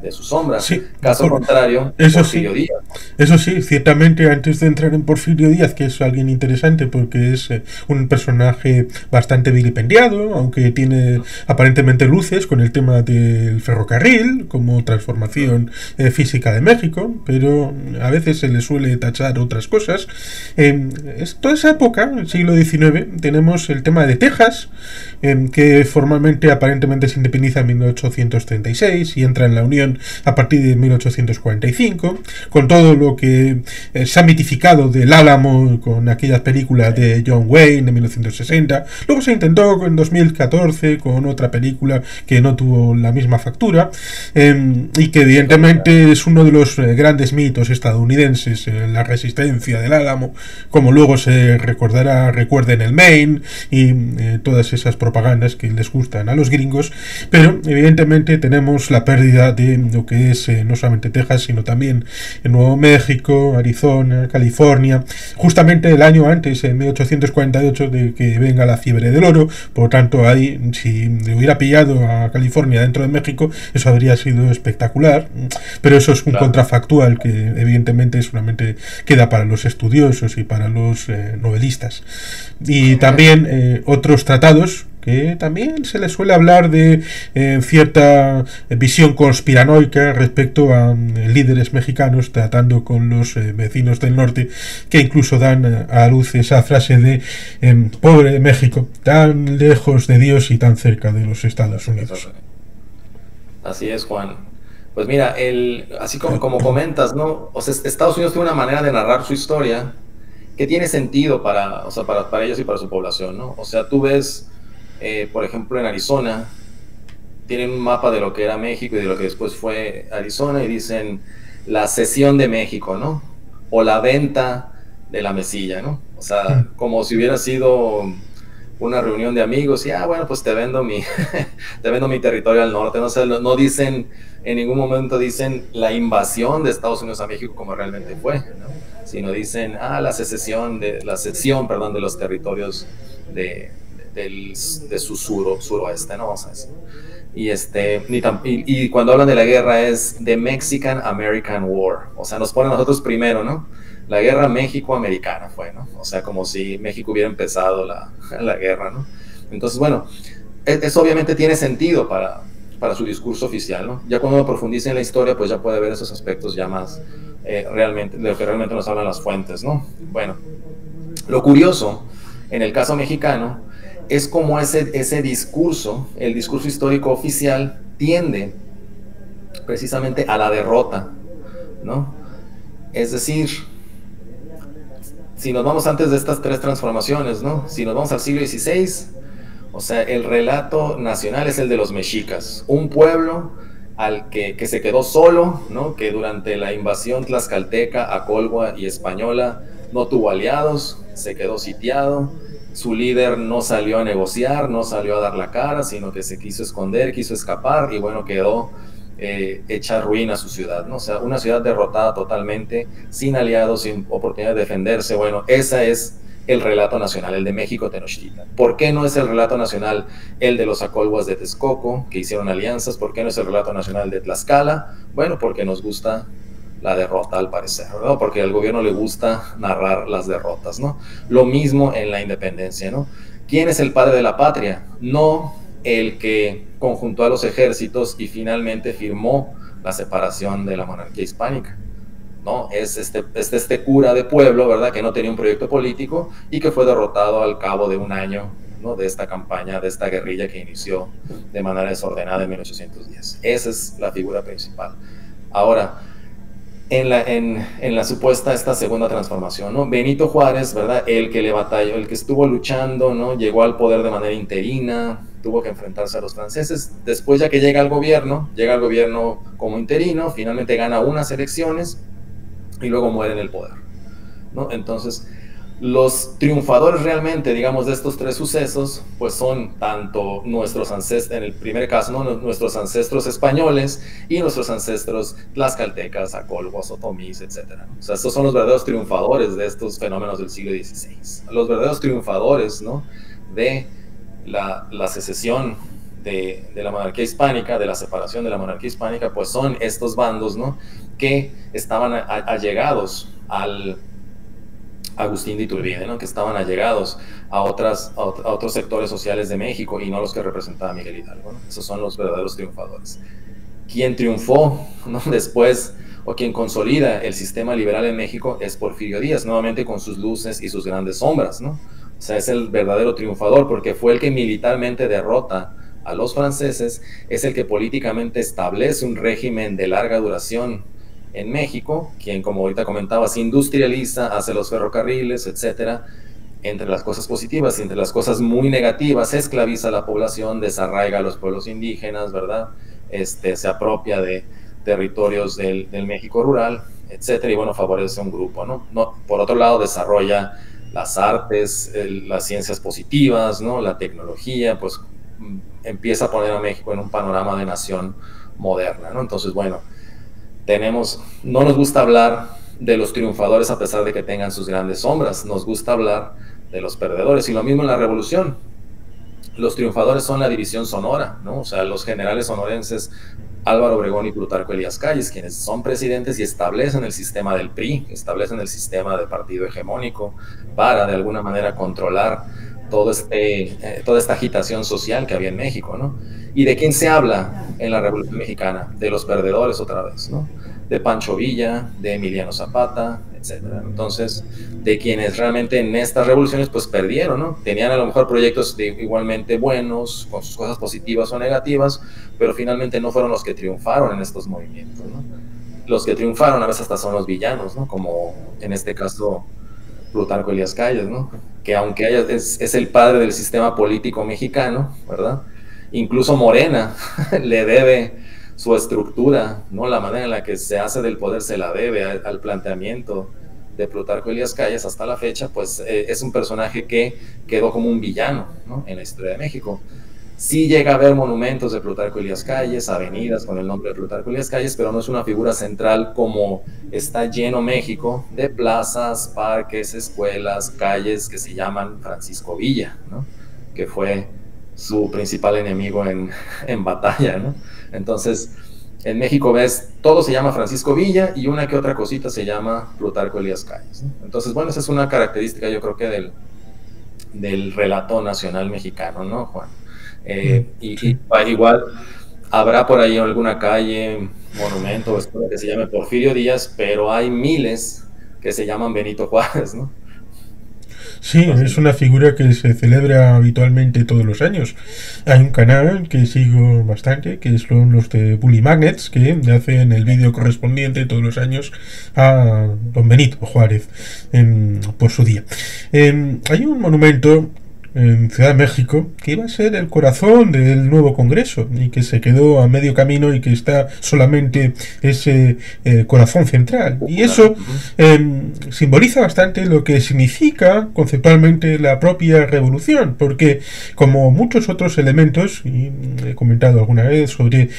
sus sombras. Sí, Caso contrario, eso Porfirio sí. Díaz. Eso sí, ciertamente antes de entrar en Porfirio Díaz, que es alguien interesante porque es un personaje bastante vilipendiado, aunque tiene aparentemente luces con el tema del ferrocarril como transformación física de México, pero a veces se le suele tachar otras cosas. Toda esa época, el siglo XIX, tenemos el tema de Texas, que formalmente aparentemente se independiza en 1836 y entra en la Unión a partir de 1845, con todo lo que se ha mitificado del Álamo con aquellas películas de John Wayne de 1960. Luego se intentó en 2014 con otra película que no tuvo la misma factura, y que evidentemente es uno de los grandes mitos estadounidenses, la resistencia del Álamo, como luego se recordará, recuerden el Maine y todas esas propagandas que les gustan a los gringos. Pero evidentemente tenemos la pérdida de lo que es no solamente Texas, sino también en Nuevo México, Arizona, California, justamente el año antes, en 1848, de que venga la fiebre del oro. Por tanto, ahí, si le hubiera pillado a California dentro de México, eso habría sido espectacular, pero eso es un contrafactual que evidentemente solamente queda para los estudiosos y para los novelistas. Y también otros tratados que también se le suele hablar de cierta visión conspiranoica respecto a líderes mexicanos tratando con los vecinos del norte, que incluso dan a luz esa frase de pobre México, tan lejos de Dios y tan cerca de los Estados Unidos. Así es, Juan. Pues mira, así como comentas, ¿no? O sea, Estados Unidos tiene una manera de narrar su historia que tiene sentido para, o sea, para ellos y para su población, ¿no? O sea, tú ves, por ejemplo, en Arizona, tienen un mapa de lo que era México y de lo que después fue Arizona y dicen la cesión de México, ¿no? O la venta de la mesilla, ¿no? O sea, como si hubiera sido una reunión de amigos y, bueno, pues te vendo mi territorio al norte, ¿no? O sea, no dicen, en ningún momento dicen la invasión de Estados Unidos a México como realmente fue, ¿no? Sino dicen, la cesión, perdón, de los territorios de su suroeste, ¿no? O sea, y cuando hablan de la guerra es The Mexican-American War, o sea, nos ponen a nosotros primero, ¿no? La guerra México-americana fue, ¿no? O sea, como si México hubiera empezado la guerra, ¿no? Entonces, bueno, eso obviamente tiene sentido para su discurso oficial, ¿no? Ya cuando uno profundiza en la historia, pues ya puede ver esos aspectos ya más realmente, de lo que realmente nos hablan las fuentes, ¿no? Bueno, lo curioso, en el caso mexicano, es como ese discurso, el discurso histórico oficial, tiende precisamente a la derrota, ¿no? Es decir, si nos vamos antes de estas tres transformaciones, ¿no? Si nos vamos al siglo XVI, o sea, el relato nacional es el de los mexicas, un pueblo al que se quedó solo, ¿no? Que durante la invasión tlaxcalteca, acolhua y española no tuvo aliados, se quedó sitiado, su líder no salió a negociar, no salió a dar la cara, sino que se quiso esconder, quiso escapar y bueno, quedó hecha ruina a su ciudad, ¿no? O sea, una ciudad derrotada totalmente, sin aliados, sin oportunidad de defenderse. Bueno, ese es el relato nacional, el de México Tenochtitlan. ¿Por qué no es el relato nacional el de los acolhuas de Texcoco, que hicieron alianzas? ¿Por qué no es el relato nacional de Tlaxcala? Bueno, porque nos gusta la derrota, al parecer, ¿verdad? Porque al gobierno le gusta narrar las derrotas, ¿no? Lo mismo en la independencia, ¿no? ¿Quién es el padre de la patria? No el que conjuntó a los ejércitos y finalmente firmó la separación de la monarquía hispánica, ¿no? Es este cura de pueblo, ¿verdad? Que no tenía un proyecto político y que fue derrotado al cabo de un año, ¿no? De esta campaña, de esta guerrilla que inició de manera desordenada en 1810. Esa es la figura principal. Ahora, en la supuesta esta segunda transformación, ¿no? Benito Juárez, ¿verdad? El que le batalló, el que estuvo luchando, ¿no? Llegó al poder de manera interina, tuvo que enfrentarse a los franceses. Después, ya que llega al gobierno como interino, finalmente gana unas elecciones y luego muere en el poder, ¿no? Entonces, los triunfadores realmente, digamos, de estos tres sucesos, pues son tanto nuestros ancestros, en el primer caso, ¿no? Nuestros ancestros españoles y nuestros ancestros tlaxcaltecas, acolhuas, otomís, etc. O sea, estos son los verdaderos triunfadores de estos fenómenos del siglo XVI. Los verdaderos triunfadores, ¿no? De la secesión de la monarquía hispánica, de la separación de la monarquía hispánica, pues son estos bandos, ¿no? Que estaban allegados al Agustín de Iturbide, ¿no? Que estaban allegados a otros sectores sociales de México y no los que representaba Miguel Hidalgo, ¿no? Esos son los verdaderos triunfadores. Quien triunfó, ¿no? Después, o quien consolida el sistema liberal en México, es Porfirio Díaz, nuevamente con sus luces y sus grandes sombras, ¿no? O sea, es el verdadero triunfador porque fue el que militarmente derrota a los franceses, es el que políticamente establece un régimen de larga duración en México, quien, como ahorita comentaba, se industrializa, hace los ferrocarriles, etcétera. Entre las cosas positivas y entre las cosas muy negativas, se esclaviza a la población, desarraiga a los pueblos indígenas, ¿verdad? Se apropia de territorios del México rural, etcétera, y bueno, favorece a un grupo, ¿no? Por otro lado, desarrolla las artes, las ciencias positivas, ¿no? La tecnología, pues empieza a poner a México en un panorama de nación moderna, ¿no? Entonces, bueno, no nos gusta hablar de los triunfadores a pesar de que tengan sus grandes sombras, nos gusta hablar de los perdedores, y lo mismo en la revolución. Los triunfadores son la división sonora, ¿no? O sea, los generales sonorenses Álvaro Obregón y Plutarco Elías Calles, quienes son presidentes y establecen el sistema del PRI, establecen el sistema de partido hegemónico para de alguna manera controlar toda esta agitación social que había en México, ¿no? ¿Y de quién se habla en la Revolución Mexicana? De los perdedores otra vez, ¿no? De Pancho Villa, de Emiliano Zapata, etcétera. Entonces, de quienes realmente en estas revoluciones pues perdieron, ¿no? Tenían a lo mejor proyectos igualmente buenos, con sus cosas positivas o negativas, pero finalmente no fueron los que triunfaron en estos movimientos, ¿no? Los que triunfaron a veces hasta son los villanos, ¿no? Como en este caso Plutarco Elías Calles, ¿no? Que aunque es el padre del sistema político mexicano, ¿verdad? Incluso Morena le debe su estructura, ¿no? La manera en la que se hace del poder se la debe al planteamiento de Plutarco Elías Calles hasta la fecha, pues es un personaje que quedó como un villano, ¿no? En la historia de México. Sí llega a haber monumentos de Plutarco Elías Calles, avenidas con el nombre de Plutarco Elías Calles, pero no es una figura central como está lleno México de plazas, parques, escuelas, calles que se llaman Francisco Villa, ¿no? Que fue su principal enemigo en batalla, ¿no? Entonces, en México ves, todo se llama Francisco Villa y una que otra cosita se llama Plutarco Elías Calles, ¿no? Entonces, bueno, esa es una característica, yo creo que del relato nacional mexicano, ¿no, Juan? Igual habrá por ahí alguna calle, monumento, escuela que se llame Porfirio Díaz, pero hay miles que se llaman Benito Juárez, ¿no? Sí, es una figura que se celebra habitualmente todos los años. Hay un canal que sigo bastante, que son los de Bully Magnets, que hacen el vídeo correspondiente todos los años a don Benito Juárez por su día. Hay un monumento en Ciudad de México que iba a ser el corazón del nuevo Congreso y que se quedó a medio camino y que está solamente ese corazón central, y eso simboliza bastante lo que significa conceptualmente la propia revolución, porque como muchos otros elementos, y he comentado alguna vez sobre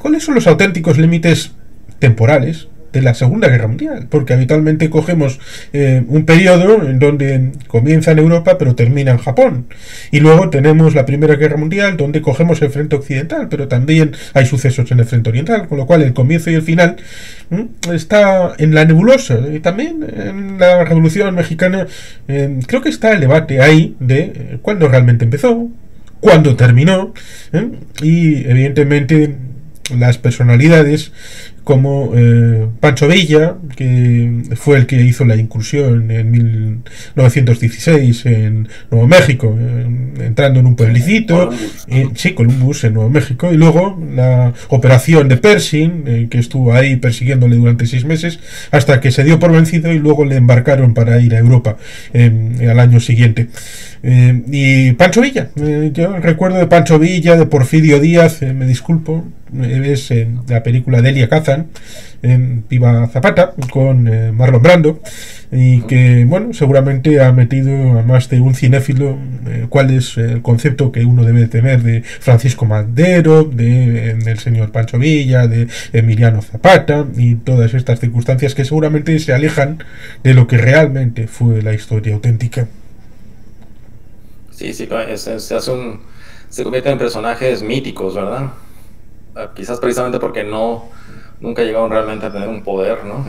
cuáles son los auténticos límites temporales de la Segunda Guerra Mundial, porque habitualmente cogemos un periodo en donde comienza en Europa pero termina en Japón, y luego tenemos la Primera Guerra Mundial donde cogemos el frente occidental, pero también hay sucesos en el frente oriental, con lo cual el comienzo y el final está en la nebulosa. Y también en la Revolución Mexicana creo que está el debate ahí de cuándo realmente empezó, cuándo terminó, y evidentemente las personalidades como Pancho Villa, que fue el que hizo la incursión en 1916 en Nuevo México, entrando en un pueblecito, Columbus en Nuevo México, y luego la operación de Pershing, que estuvo ahí persiguiéndole durante 6 meses, hasta que se dio por vencido y luego le embarcaron para ir a Europa al año siguiente. Y Pancho Villa, yo recuerdo de Pancho Villa, de Porfirio Díaz, me disculpo, es la película de Elia Kazan, asemejan en Viva Zapata con Marlon Brando, y que, bueno, seguramente ha metido a más de un cinéfilo cuál es el concepto que uno debe tener de Francisco Madero, del señor Pancho Villa, de Emiliano Zapata y todas estas circunstancias que seguramente se alejan de lo que realmente fue la historia auténtica. Sí, sí, se convierten en personajes míticos, ¿verdad? Quizás precisamente porque nunca llegaron realmente a tener un poder, ¿no?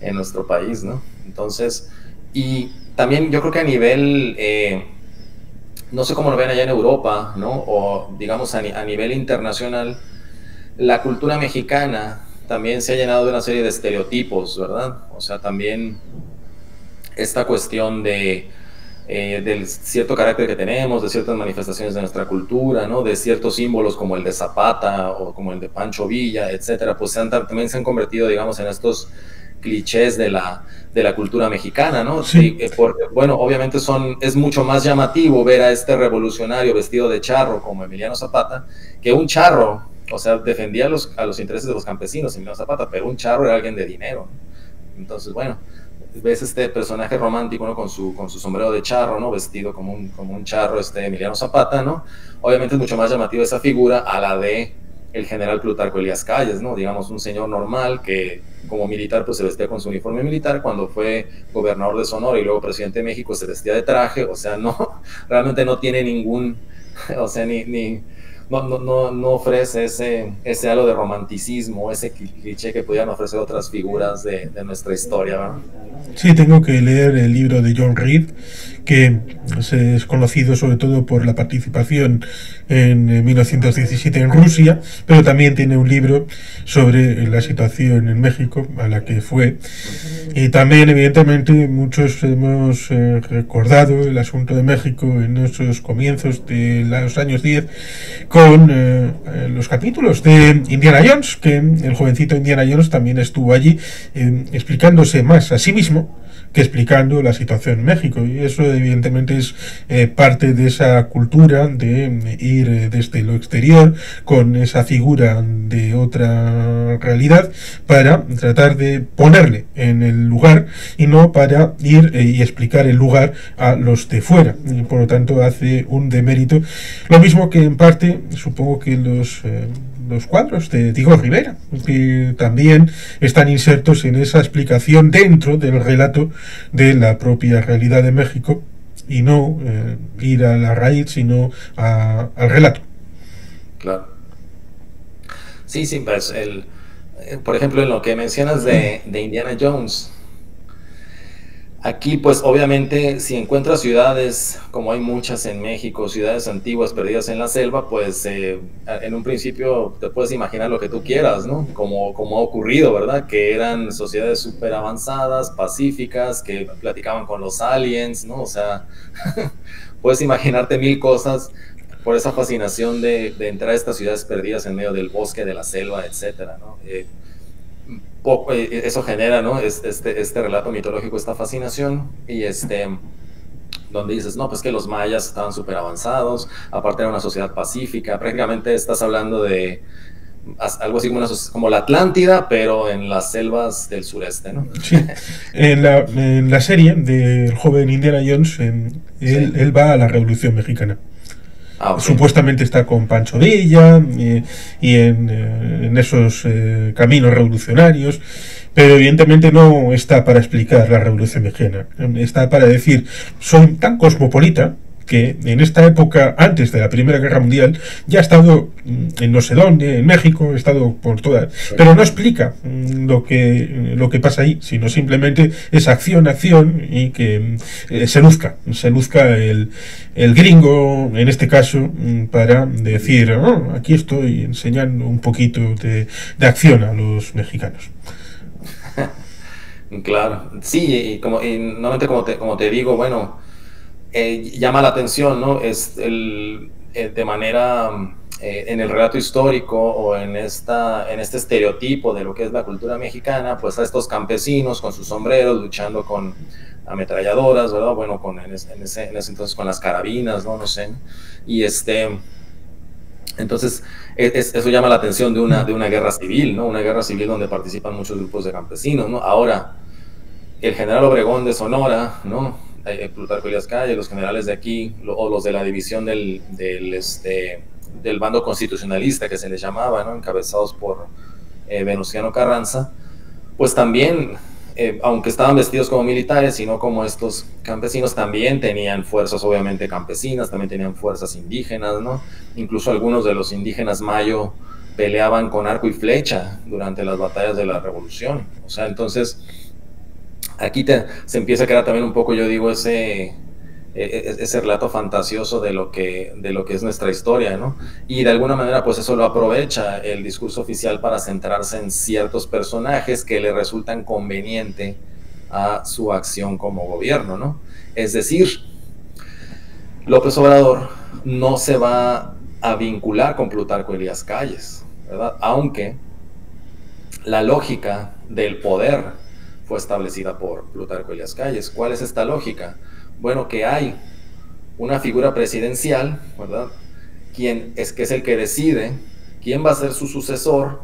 En nuestro país, ¿no? Entonces, y también yo creo que a nivel, no sé cómo lo ven allá en Europa, ¿no? O digamos a nivel internacional, la cultura mexicana también se ha llenado de una serie de estereotipos, ¿verdad? O sea, también esta cuestión del cierto carácter que tenemos, de ciertas manifestaciones de nuestra cultura, ¿no? De ciertos símbolos como el de Zapata o como el de Pancho Villa, etcétera, pues también se han convertido, digamos, en estos clichés de la cultura mexicana, ¿no? Sí. Porque, bueno, obviamente es mucho más llamativo ver a este revolucionario vestido de charro como Emiliano Zapata que un charro. O sea, defendía a los intereses de los campesinos, Emiliano Zapata, pero un charro era alguien de dinero, ¿no? Entonces, bueno, ves este personaje romántico, ¿no? Con su sombrero de charro, ¿no? Vestido como un charro, Emiliano Zapata, ¿no? Obviamente es mucho más llamativa esa figura a la de el general Plutarco Elías Calles, ¿no? Digamos, un señor normal que como militar pues se vestía con su uniforme militar, cuando fue gobernador de Sonora y luego presidente de México se vestía de traje, o sea, no, realmente no tiene ningún, o sea, no ofrece ese halo de romanticismo, ese cliché que pudieran ofrecer otras figuras de nuestra historia, ¿verdad? Sí, tengo que leer el libro de John Reed, que es conocido sobre todo por la participación en 1917 en Rusia, pero también tiene un libro sobre la situación en México, a la que fue. Y también, evidentemente, muchos hemos recordado el asunto de México en esos comienzos de los años 10 con los capítulos de Indiana Jones, que el jovencito Indiana Jones también estuvo allí explicándose más a sí mismo que explicando la situación en México, y eso evidentemente es parte de esa cultura de ir desde lo exterior con esa figura de otra realidad para tratar de ponerle en el lugar y no para ir y explicar el lugar a los de fuera, y por lo tanto hace un demérito, lo mismo que en parte supongo que los cuadros de Diego Rivera, que también están insertos en esa explicación dentro del relato de la propia realidad de México, y no ir a la raíz, sino al relato. Claro. Sí, sí, pues por ejemplo, en lo que mencionas de Indiana Jones, aquí, pues obviamente, si encuentras ciudades, como hay muchas en México, ciudades antiguas perdidas en la selva, pues en un principio te puedes imaginar lo que tú quieras, ¿no? Como ha ocurrido, ¿verdad? Que eran sociedades súper avanzadas, pacíficas, que platicaban con los aliens, ¿no? O sea, puedes imaginarte mil cosas por esa fascinación de entrar a estas ciudades perdidas en medio del bosque, de la selva, etcétera, ¿no? Eso genera, ¿no? Este relato mitológico, esta fascinación, y donde dices, no, pues que los mayas estaban súper avanzados, aparte era una sociedad pacífica, prácticamente estás hablando de algo así como la Atlántida, pero en las selvas del sureste, ¿no? Sí, en la serie del joven Indiana Jones, él va a la Revolución Mexicana. Okay. Supuestamente está con Pancho Villa y en esos caminos revolucionarios, pero evidentemente no está para explicar la Revolución Mexicana, está para decir, soy tan cosmopolita que en esta época, antes de la Primera Guerra Mundial, ya ha estado en no sé dónde, en México, he estado por todas, pero no explica lo que pasa ahí, sino simplemente es acción y que se luzca el gringo, en este caso, para decir, oh, aquí estoy enseñando un poquito de acción a los mexicanos. Claro, sí, y normalmente como te digo, bueno, llama la atención, ¿no? De manera en el relato histórico o en este estereotipo de lo que es la cultura mexicana, pues a estos campesinos con sus sombreros luchando con ametralladoras, ¿verdad? Bueno, en ese entonces con las carabinas, ¿no? No sé. Y Entonces, eso llama la atención de una guerra civil, ¿no? Una guerra civil donde participan muchos grupos de campesinos, ¿no? Ahora, el general Obregón de Sonora, ¿no? Plutarco Elías Calles, los generales de aquí, o los de la división del bando constitucionalista que se les llamaba, ¿no? Encabezados por Venustiano Carranza, pues también, aunque estaban vestidos como militares y no como estos campesinos, también tenían fuerzas obviamente campesinas, también tenían fuerzas indígenas, ¿no? Incluso algunos de los indígenas mayo peleaban con arco y flecha durante las batallas de la Revolución. O sea, entonces aquí se empieza a crear también un poco, yo digo, ese relato fantasioso de lo que es nuestra historia, ¿no? Y de alguna manera, pues eso lo aprovecha el discurso oficial para centrarse en ciertos personajes que le resultan conveniente a su acción como gobierno, ¿no? Es decir, López Obrador no se va a vincular con Plutarco Elías Calles, ¿verdad? Aunque la lógica del poder fue establecida por Plutarco Elías Calles. ¿Cuál es esta lógica? Bueno, que hay una figura presidencial, ¿verdad? Que es el que decide quién va a ser su sucesor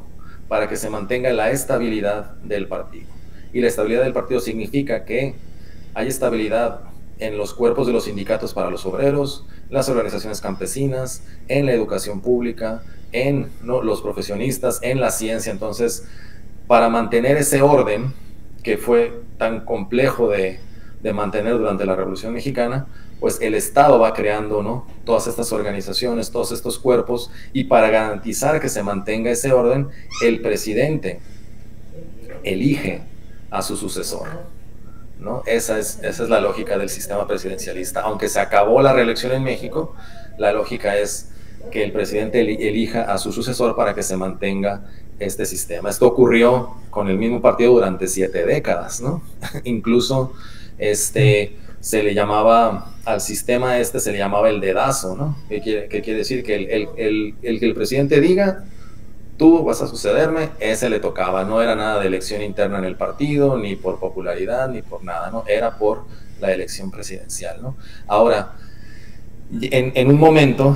para que se mantenga la estabilidad del partido. Y la estabilidad del partido significa que hay estabilidad en los cuerpos de los sindicatos para los obreros, las organizaciones campesinas, en la educación pública, en los profesionistas, en la ciencia. Entonces, para mantener ese orden que fue tan complejo de mantener durante la Revolución Mexicana, pues el Estado va creando, ¿no?, todas estas organizaciones, todos estos cuerpos, y para garantizar que se mantenga ese orden, el presidente elige a su sucesor, ¿no? Esa es la lógica del sistema presidencialista. Aunque se acabó la reelección en México, la lógica es que el presidente elija a su sucesor para que se mantenga este sistema. Esto ocurrió con el mismo partido durante 7 décadas, ¿no? Incluso se le llamaba al sistema se le llamaba el dedazo, ¿no? ¿Qué quiere decir? Que el que el presidente diga, tú vas a sucederme, ese le tocaba. No era nada de elección interna en el partido, ni por popularidad, ni por nada, ¿no? Era por la elección presidencial, ¿no? Ahora, en un momento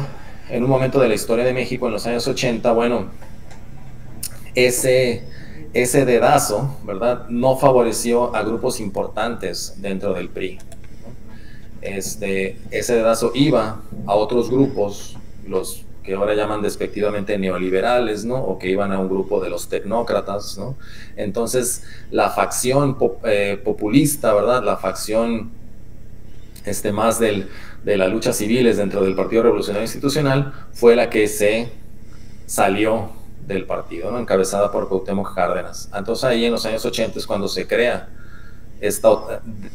de la historia de México, en los años 80, bueno, ese dedazo, ¿verdad?, no favoreció a grupos importantes dentro del PRI. Ese dedazo iba a otros grupos, los que ahora llaman despectivamente neoliberales, ¿no?, o que iban a un grupo de los tecnócratas, ¿no? Entonces, la facción populista, ¿verdad?, la facción más de las luchas civiles dentro del Partido Revolucionario Institucional fue la que se salió del partido, ¿no?, encabezada por Cuauhtémoc Cárdenas. Entonces ahí en los años 80 es cuando se crea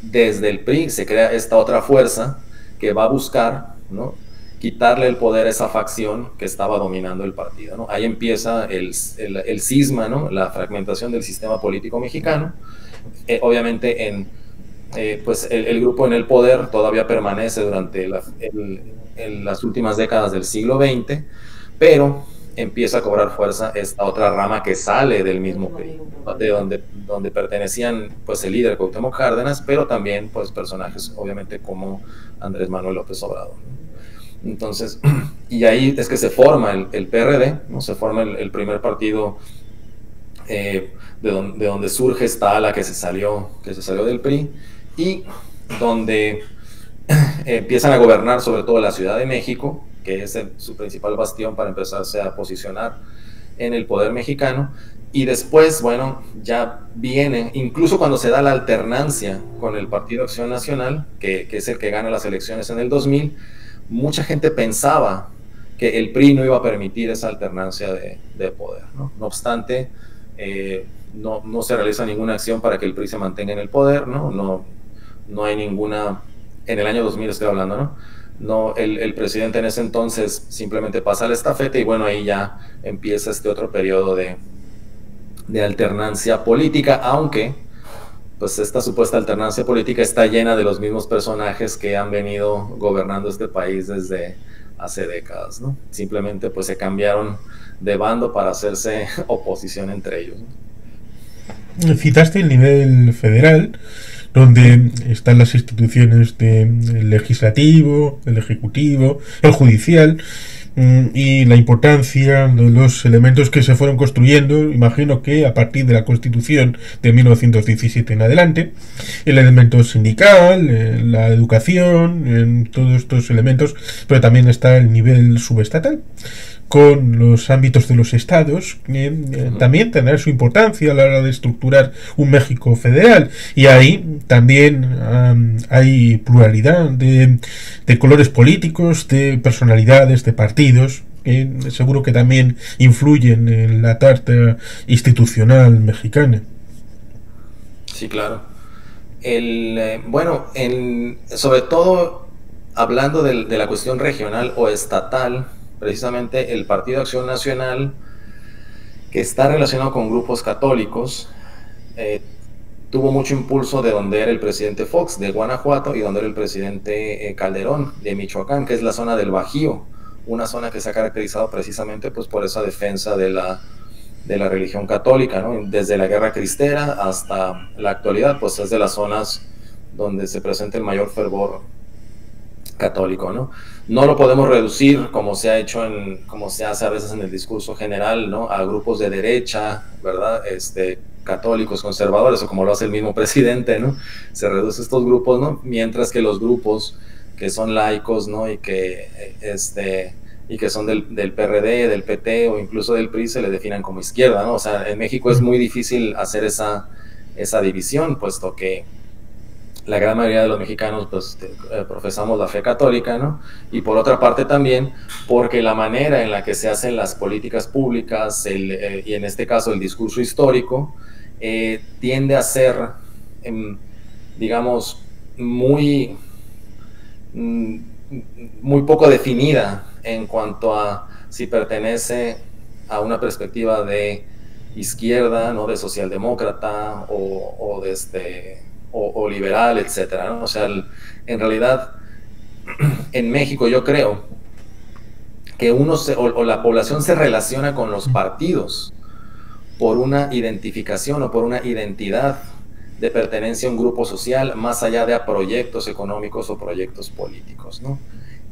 desde el PRI se crea esta otra fuerza que va a buscar, ¿no?, quitarle el poder a esa facción que estaba dominando el partido, ¿no? Ahí empieza el cisma, ¿no?, la fragmentación del sistema político mexicano. Obviamente pues el grupo en el poder todavía permanece durante las últimas décadas del siglo XX, pero empieza a cobrar fuerza esta otra rama que sale del mismo PRI, de donde pertenecían pues el líder Cuauhtémoc Cárdenas, pero también pues personajes obviamente como Andrés Manuel López Obrador, ¿no? Entonces, y ahí es que se forma el PRD, ¿no? Se forma el primer partido de donde surge esta ala que se salió del PRI, y donde empiezan a gobernar sobre todo la Ciudad de México, que es su principal bastión para empezarse a posicionar en el poder mexicano. Y después, bueno, ya viene, incluso cuando se da la alternancia con el Partido Acción Nacional, que es el que gana las elecciones en el 2000, mucha gente pensaba que el PRI no iba a permitir esa alternancia de poder, ¿no? No obstante, no se realiza ninguna acción para que el PRI se mantenga en el poder, ¿no? No hay ninguna, en el año 2000 estoy hablando, ¿no? El presidente en ese entonces simplemente pasa la estafeta, y bueno, ahí ya empieza este otro periodo de alternancia política, aunque pues esta supuesta alternancia política está llena de los mismos personajes que han venido gobernando este país desde hace décadas, ¿no? Simplemente pues se cambiaron de bando para hacerse oposición entre ellos, ¿no? Citaste el nivel federal, donde están las instituciones del legislativo, el ejecutivo, el judicial. y la importancia de los elementos que se fueron construyendo, imagino que a partir de la Constitución de 1917 en adelante, el elemento sindical, la educación, todos estos elementos, pero también está el nivel subestatal, con los ámbitos de los estados, también tendrá su importancia a la hora de estructurar un México federal. Y ahí también hay pluralidad de colores políticos, de personalidades, de partidos, que seguro que también influyen en la tarta institucional mexicana. Sí, claro. Bueno, sobre todo hablando de la cuestión regional o estatal, precisamente el Partido Acción Nacional, que está relacionado con grupos católicos, tuvo mucho impulso de donde era el presidente Fox, de Guanajuato, y donde era el presidente Calderón, de Michoacán, que es la zona del Bajío, una zona que se ha caracterizado precisamente pues, por esa defensa de la religión católica, ¿no? Desde la Guerra Cristera hasta la actualidad, pues es de las zonas donde se presenta el mayor fervor católico, ¿no? No lo podemos reducir como se ha hecho como se hace a veces en el discurso general, ¿no? A grupos de derecha, ¿verdad? Católicos, conservadores, o como lo hace el mismo presidente, ¿no? Se reduce estos grupos, ¿no? Mientras que los grupos que son laicos, ¿no? Y que son del PRD, del PT o incluso del PRI se le definan como izquierda, ¿no? O sea, en México es muy difícil hacer esa división, puesto que la gran mayoría de los mexicanos pues profesamos la fe católica, ¿no? Y por otra parte también porque la manera en la que se hacen las políticas públicas y en este caso el discurso histórico tiende a ser, digamos, muy poco definida en cuanto a si pertenece a una perspectiva de izquierda, ¿no? De socialdemócrata o liberal, etcétera, ¿no? O sea, en realidad en México yo creo que la población se relaciona con los partidos por una identificación o por una identidad de pertenencia a un grupo social más allá de a proyectos económicos o proyectos políticos, ¿no?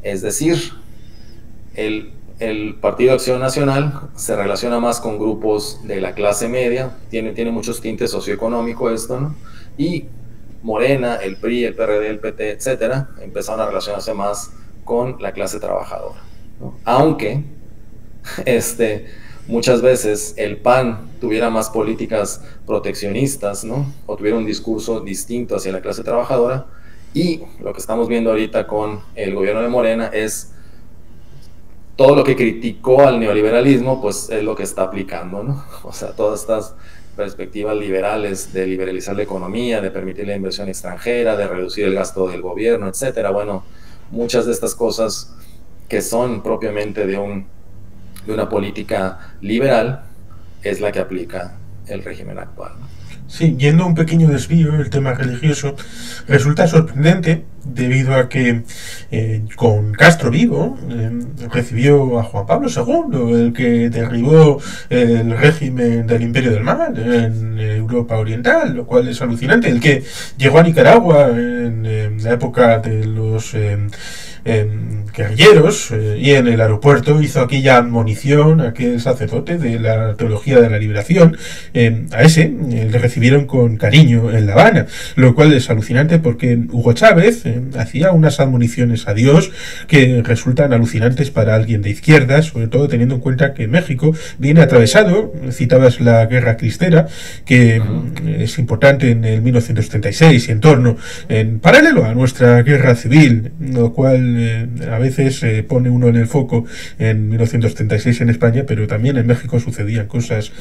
Es decir, el Partido Acción Nacional se relaciona más con grupos de la clase media, tiene muchos tintes socioeconómicos esto, ¿no? Y Morena, el PRI, el PRD, el PT, etcétera, empezaron a relacionarse más con la clase trabajadora, ¿no? Aunque muchas veces el PAN tuviera más políticas proteccionistas, ¿no? O tuviera un discurso distinto hacia la clase trabajadora, y lo que estamos viendo ahorita con el gobierno de Morena es todo lo que criticó al neoliberalismo, pues es lo que está aplicando, ¿no? O sea, todas estas perspectivas liberales de liberalizar la economía, de permitir la inversión extranjera, de reducir el gasto del gobierno, etcétera. Bueno, muchas de estas cosas que son propiamente de una política liberal es la que aplica el régimen actual, ¿no? Sí, yendo a un pequeño desvío, el tema religioso resulta sorprendente debido a que con Castro vivo recibió a Juan Pablo II, el que derribó el régimen del Imperio del Mal en Europa Oriental, lo cual es alucinante, el que llegó a Nicaragua en la época de los guerrilleros y en el aeropuerto hizo aquella admonición a aquel sacerdote de la teología de la liberación, a ese le recibieron con cariño en La Habana, lo cual es alucinante porque Hugo Chávez hacía unas admoniciones a Dios que resultan alucinantes para alguien de izquierda, sobre todo teniendo en cuenta que México viene atravesado, citabas la Guerra Cristera, que es importante en el 1936 y en torno, en paralelo a nuestra guerra civil, lo cual a veces pone uno en el foco en 1936 en España, pero también en México sucedían cosas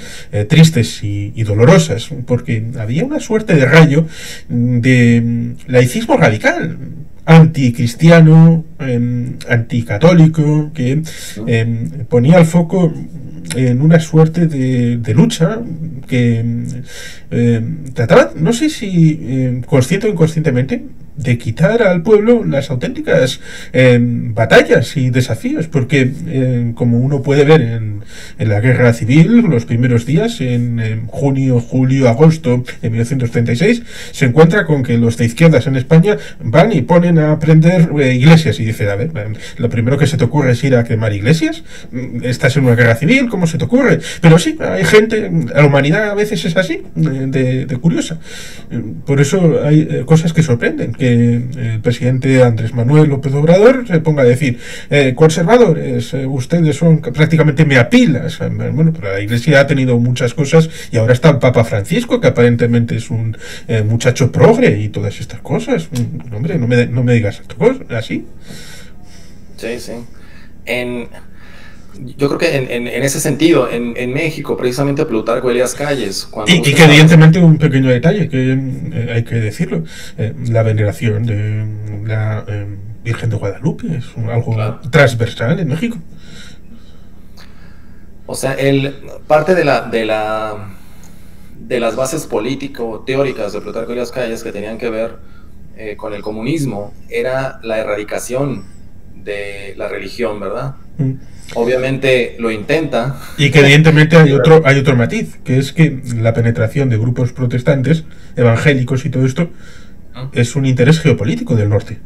tristes y dolorosas, porque había una suerte de rayo de laicismo radical, anticristiano, anticatólico, que ponía el foco en una suerte de lucha que trataba, no sé si consciente o inconscientemente, de quitar al pueblo las auténticas batallas y desafíos, porque como uno puede ver en en la guerra civil, los primeros días, en junio, julio, agosto de 1936, se encuentra con que los de izquierdas en España van y ponen a prender iglesias, y dice, a ver, lo primero que se te ocurre es ir a quemar iglesias, estás en una guerra civil, ¿cómo se te ocurre? Pero sí, hay gente, la humanidad a veces es así, de curiosa. Por eso hay cosas que sorprenden, que el presidente Andrés Manuel López Obrador se ponga a decir, conservadores, ustedes son prácticamente meapilas. Bueno, pero la Iglesia ha tenido muchas cosas, y ahora está el Papa Francisco, que aparentemente es un muchacho progre y todas estas cosas. Hombre, no me digas así. Sí, sí. Yo creo que en ese sentido, en México, precisamente Plutarco Elías Calles, y que evidentemente un pequeño detalle que hay que decirlo, la veneración de la Virgen de Guadalupe es algo transversal en México. O sea, parte de las bases político-teóricas de Plutarco Elías Calles, que tenían que ver con el comunismo, era la erradicación de la religión, ¿verdad? Obviamente lo intenta. Y que evidentemente hay otro matiz, que es que la penetración de grupos protestantes, evangélicos y todo esto, es un interés geopolítico del norte.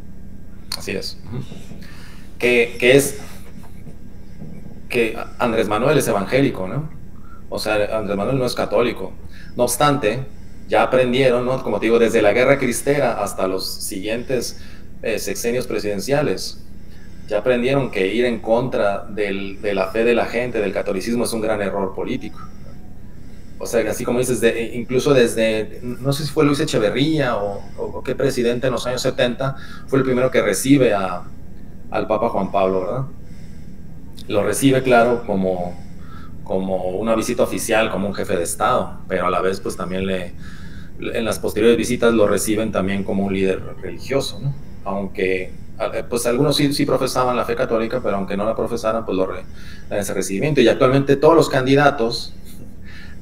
Así es. Que Andrés Manuel es evangélico, ¿no? O sea, Andrés Manuel no es católico. No obstante, ya aprendieron, ¿no? Como te digo, desde la Guerra Cristera hasta los siguientes sexenios presidenciales, ya aprendieron que ir en contra de la fe de la gente, del catolicismo, es un gran error político. O sea, así como dices, incluso desde, no sé si fue Luis Echeverría o qué presidente en los años 70 fue el primero que recibe al Papa Juan Pablo, ¿verdad? Lo recibe, claro, como una visita oficial, como un jefe de Estado, pero a la vez pues también en las posteriores visitas lo reciben también como un líder religioso, ¿no? Aunque pues algunos sí profesaban la fe católica, pero aunque no la profesaran, pues dan ese recibimiento. Y actualmente todos los candidatos,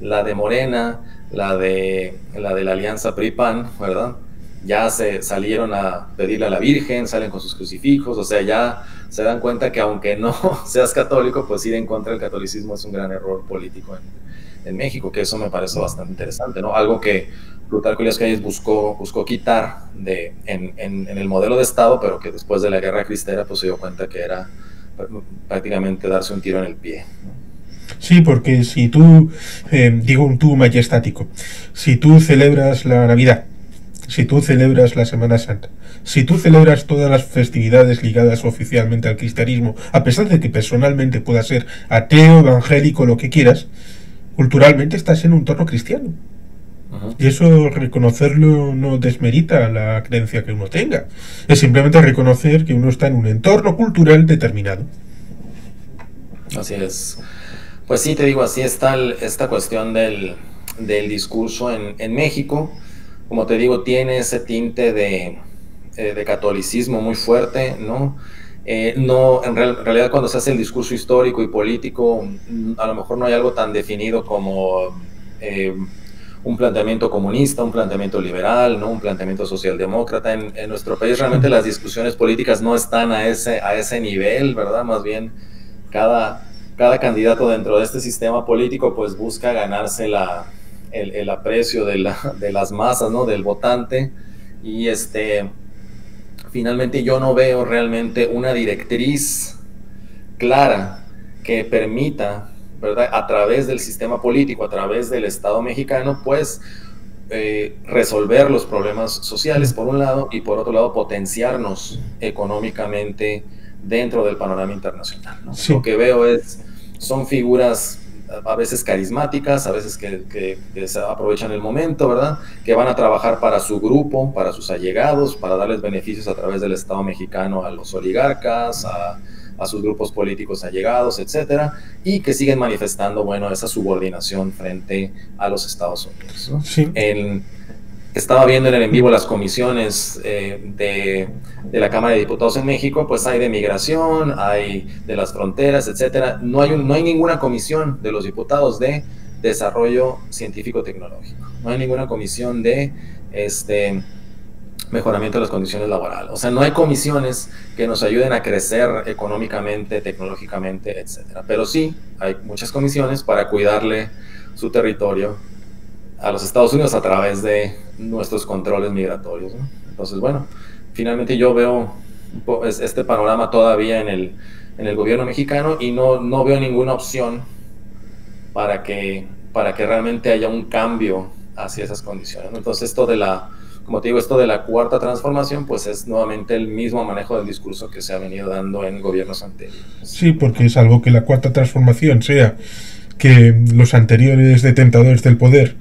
la de Morena, la de la Alianza PRI-PAN, ¿verdad?, ya se salieron a pedirle a la Virgen, salen con sus crucifijos, o sea, ya se dan cuenta que aunque no seas católico, pues ir en contra del catolicismo es un gran error político en México, que eso me parece bastante interesante, ¿no? Algo que Plutarco Elías Calles buscó quitar en el modelo de Estado, pero que después de la Guerra Cristera pues se dio cuenta que era prácticamente darse un tiro en el pie, ¿no? Sí, porque si tú, digo un tú majestático, si tú celebras la Navidad, si tú celebras la Semana Santa, si tú celebras todas las festividades ligadas oficialmente al cristianismo, a pesar de que personalmente puedas ser ateo, evangélico, lo que quieras, culturalmente estás en un entorno cristiano. Y eso, reconocerlo, no desmerita la creencia que uno tenga. Es simplemente reconocer que uno está en un entorno cultural determinado. Así es. Pues sí, te digo, así está esta cuestión del discurso en México. Como te digo, tiene ese tinte de catolicismo muy fuerte, ¿no? No, en realidad cuando se hace el discurso histórico y político, a lo mejor no hay algo tan definido como un planteamiento comunista, un planteamiento liberal, ¿no?, un planteamiento socialdemócrata. En nuestro país realmente las discusiones políticas no están a ese nivel, ¿verdad? Más bien cada candidato dentro de este sistema político pues busca ganarse el aprecio de las masas, ¿no?, del votante, y finalmente yo no veo realmente una directriz clara que permita, ¿verdad?, a través del sistema político, a través del Estado mexicano, pues resolver los problemas sociales por un lado, y por otro lado potenciarnos económicamente dentro del panorama internacional, ¿no? Sí. Lo que veo son figuras a veces carismáticas, a veces que se aprovechan el momento, ¿verdad?, que van a trabajar para su grupo, para sus allegados, para darles beneficios a través del Estado mexicano a los oligarcas, a sus grupos políticos allegados, etcétera, y que siguen manifestando, bueno, esa subordinación frente a los Estados Unidos, ¿no? Sí. Estaba viendo en el en vivo las comisiones de la Cámara de Diputados en México, pues hay de migración, hay de las fronteras, etcétera. No hay ninguna comisión de los diputados de desarrollo científico-tecnológico. No hay ninguna comisión de mejoramiento de las condiciones laborales. O sea, no hay comisiones que nos ayuden a crecer económicamente, tecnológicamente, etcétera. Pero sí hay muchas comisiones para cuidarle su territorio a los Estados Unidos a través de nuestros controles migratorios, ¿no? Entonces, bueno, finalmente yo veo este panorama todavía en el gobierno mexicano y no veo ninguna opción para que realmente haya un cambio hacia esas condiciones, ¿no? Entonces, como te digo, esto de la cuarta transformación, pues es nuevamente el mismo manejo del discurso que se ha venido dando en gobiernos anteriores. Sí, porque es algo que la cuarta transformación sea que los anteriores detentadores del poder,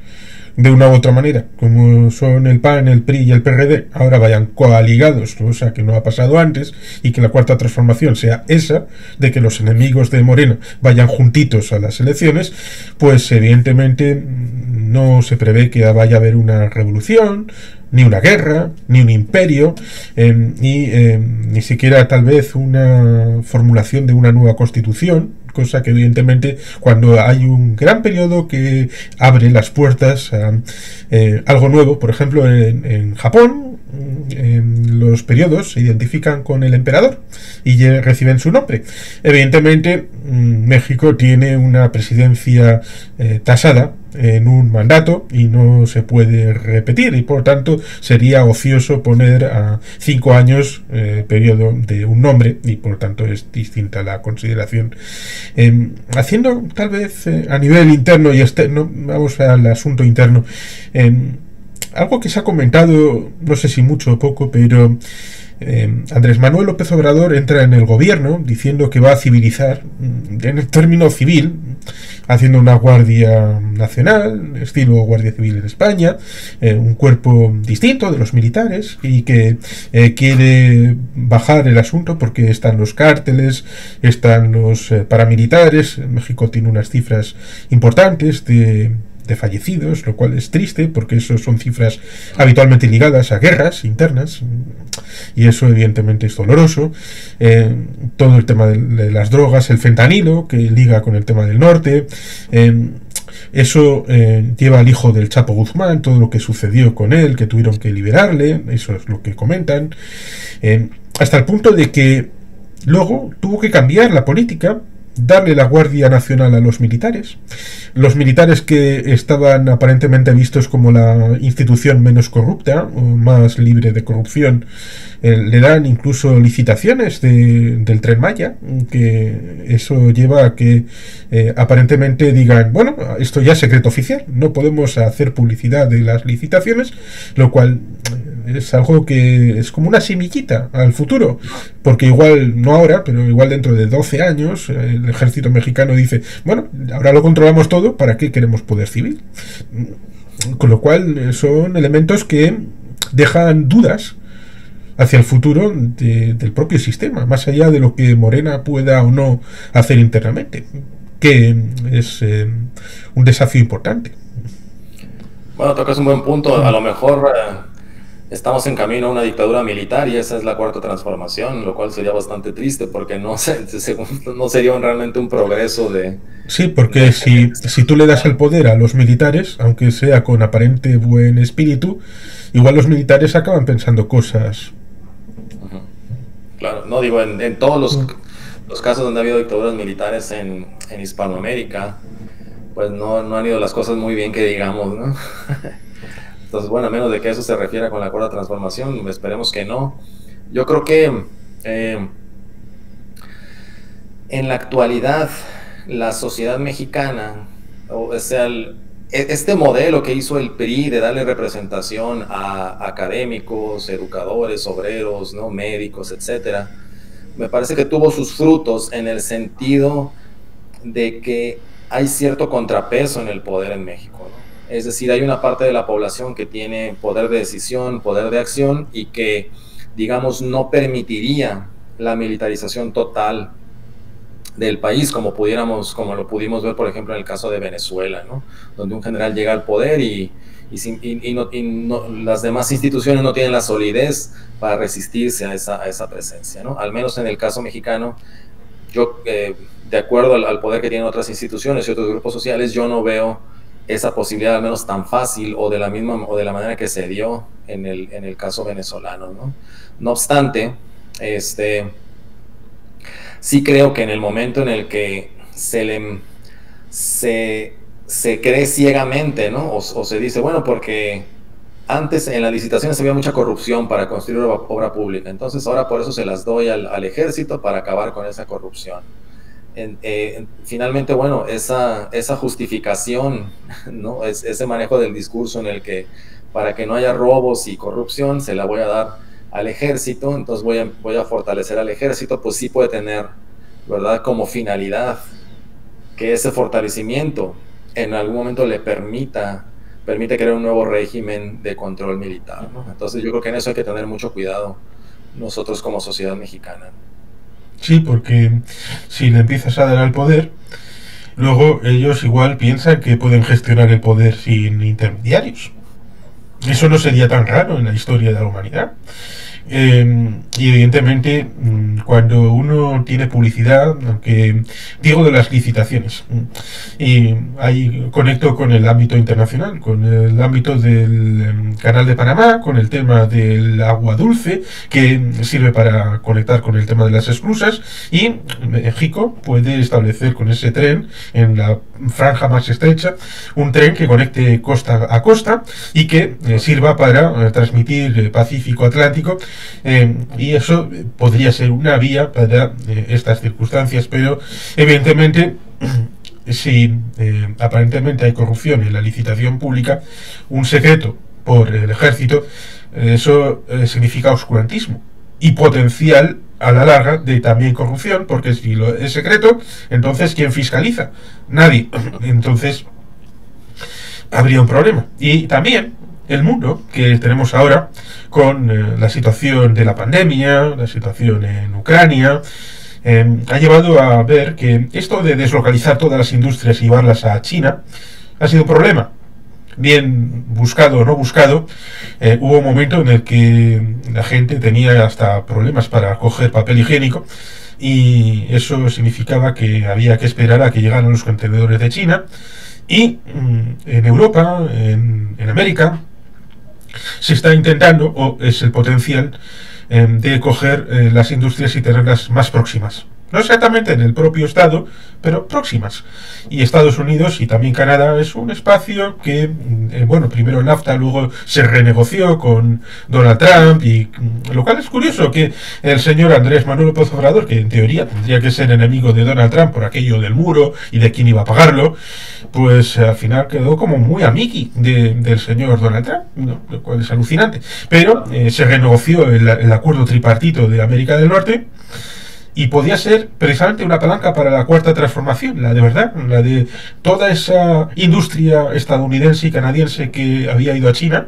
de una u otra manera, como son el PAN, el PRI y el PRD, ahora vayan coaligados, cosa que no ha pasado antes, y que la cuarta transformación sea esa, de que los enemigos de Moreno vayan juntitos a las elecciones, pues evidentemente no se prevé que vaya a haber una revolución, ni una guerra, ni un imperio, ni siquiera tal vez una formulación de una nueva constitución, cosa que evidentemente cuando hay un gran periodo que abre las puertas a algo nuevo, por ejemplo en Japón, los periodos se identifican con el emperador y reciben su nombre. Evidentemente México tiene una presidencia tasada en un mandato y no se puede repetir, y por tanto sería ocioso poner a 5 años periodo de un nombre, y por tanto es distinta la consideración. Haciendo tal vez a nivel interno y externo, vamos al asunto interno, algo que se ha comentado, no sé si mucho o poco, pero Andrés Manuel López Obrador entra en el gobierno diciendo que va a civilizar, en el término civil, haciendo una Guardia Nacional, estilo Guardia Civil en España, un cuerpo distinto de los militares, y que quiere bajar el asunto porque están los cárteles, están los paramilitares. México tiene unas cifras importantes de fallecidos, lo cual es triste porque eso son cifras habitualmente ligadas a guerras internas, y eso evidentemente es doloroso. Todo el tema de las drogas, el fentanilo, que liga con el tema del norte, eso lleva al hijo del Chapo Guzmán, todo lo que sucedió con él, que tuvieron que liberarle, eso es lo que comentan, hasta el punto de que luego tuvo que cambiar la política, darle la Guardia Nacional a los militares que estaban aparentemente vistos como la institución menos corrupta o más libre de corrupción. Le dan incluso licitaciones del Tren Maya, que eso lleva a que aparentemente digan, bueno, esto ya es secreto oficial, no podemos hacer publicidad de las licitaciones, lo cual es algo que es como una semillita al futuro, porque igual, no ahora, pero igual dentro de 12 años, el ejército mexicano dice, bueno, ahora lo controlamos todo, ¿para qué queremos poder civil? Con lo cual son elementos que dejan dudas hacia el futuro del propio sistema, más allá de lo que Morena pueda o no hacer internamente, que es un desafío importante. Bueno, tocas un buen punto. A lo mejor estamos en camino a una dictadura militar y esa es la cuarta transformación, lo cual sería bastante triste porque no sería realmente un progreso de... Sí, porque si tú le das el poder a los militares, aunque sea con aparente buen espíritu, igual los militares acaban pensando cosas. Claro, no digo, en todos los casos donde ha habido dictaduras militares en Hispanoamérica, pues no han ido las cosas muy bien, que digamos, ¿no? Entonces, bueno, a menos de que eso se refiera con la cuarta transformación, esperemos que no. Yo creo que en la actualidad la sociedad mexicana, o sea, este modelo que hizo el PRI de darle representación a académicos, educadores, obreros, ¿no?, médicos, etcétera, me parece que tuvo sus frutos en el sentido de que hay cierto contrapeso en el poder en México, ¿no? Es decir, hay una parte de la población que tiene poder de decisión, poder de acción, y que, digamos, no permitiría la militarización total del país, como lo pudimos ver, por ejemplo, en el caso de Venezuela, ¿no?, donde un general llega al poder y las demás instituciones no tienen la solidez para resistirse a esa presencia, ¿no? Al menos en el caso mexicano, yo, de acuerdo al poder que tienen otras instituciones y otros grupos sociales, yo no veo esa posibilidad al menos tan fácil o de la misma o de la manera que se dio en el caso venezolano, ¿no? No obstante, sí creo que en el momento en el que se cree ciegamente, ¿no? O se dice, bueno, porque antes en las licitaciones había mucha corrupción para construir obra pública, entonces ahora por eso se las doy al ejército para acabar con esa corrupción. Finalmente, bueno, esa justificación, ¿no? Ese manejo del discurso en el que para que no haya robos y corrupción se la voy a dar al ejército, entonces voy a fortalecer al ejército, pues sí puede tener, ¿verdad?, como finalidad que ese fortalecimiento en algún momento le permite crear un nuevo régimen de control militar, ¿no? Entonces yo creo que en eso hay que tener mucho cuidado nosotros como sociedad mexicana. Sí, porque si le empiezas a dar al poder, luego ellos igual piensan que pueden gestionar el poder sin intermediarios. Eso no sería tan raro en la historia de la humanidad. Y evidentemente cuando uno tiene publicidad, aunque digo de las licitaciones, y ahí conecto con el ámbito internacional, con el ámbito del Canal de Panamá, con el tema del agua dulce, que sirve para conectar con el tema de las esclusas, y México puede establecer con ese tren en la franja más estrecha un tren que conecte costa a costa y que sirva para transmitir Pacífico-Atlántico, y eso podría ser una vía para estas circunstancias, pero evidentemente si aparentemente hay corrupción en la licitación pública, un secreto por el ejército, eso significa oscurantismo y potencial a la larga de también corrupción, porque si es secreto, entonces ¿quién fiscaliza? Nadie. Entonces habría un problema. Y también el mundo que tenemos ahora con la situación de la pandemia, la situación en Ucrania, ha llevado a ver que esto de deslocalizar todas las industrias y llevarlas a China ha sido un problema. Bien buscado o no buscado, hubo un momento en el que la gente tenía hasta problemas para coger papel higiénico, y eso significaba que había que esperar a que llegaran los contenedores de China. Y en Europa, en América, se está intentando, o es el potencial, de coger las industrias y tenerlas más próximas. No exactamente en el propio estado, pero próximas. Y Estados Unidos y también Canadá es un espacio que, bueno, primero NAFTA, luego se renegoció con Donald Trump, y lo cual es curioso que el señor Andrés Manuel López Obrador, que en teoría tendría que ser enemigo de Donald Trump por aquello del muro y de quién iba a pagarlo, pues al final quedó como muy amigui del señor Donald Trump, ¿no? Lo cual es alucinante. Pero se renegoció el acuerdo tripartito de América del Norte, y podía ser precisamente una palanca para la cuarta transformación, la de verdad, la de toda esa industria estadounidense y canadiense que había ido a China,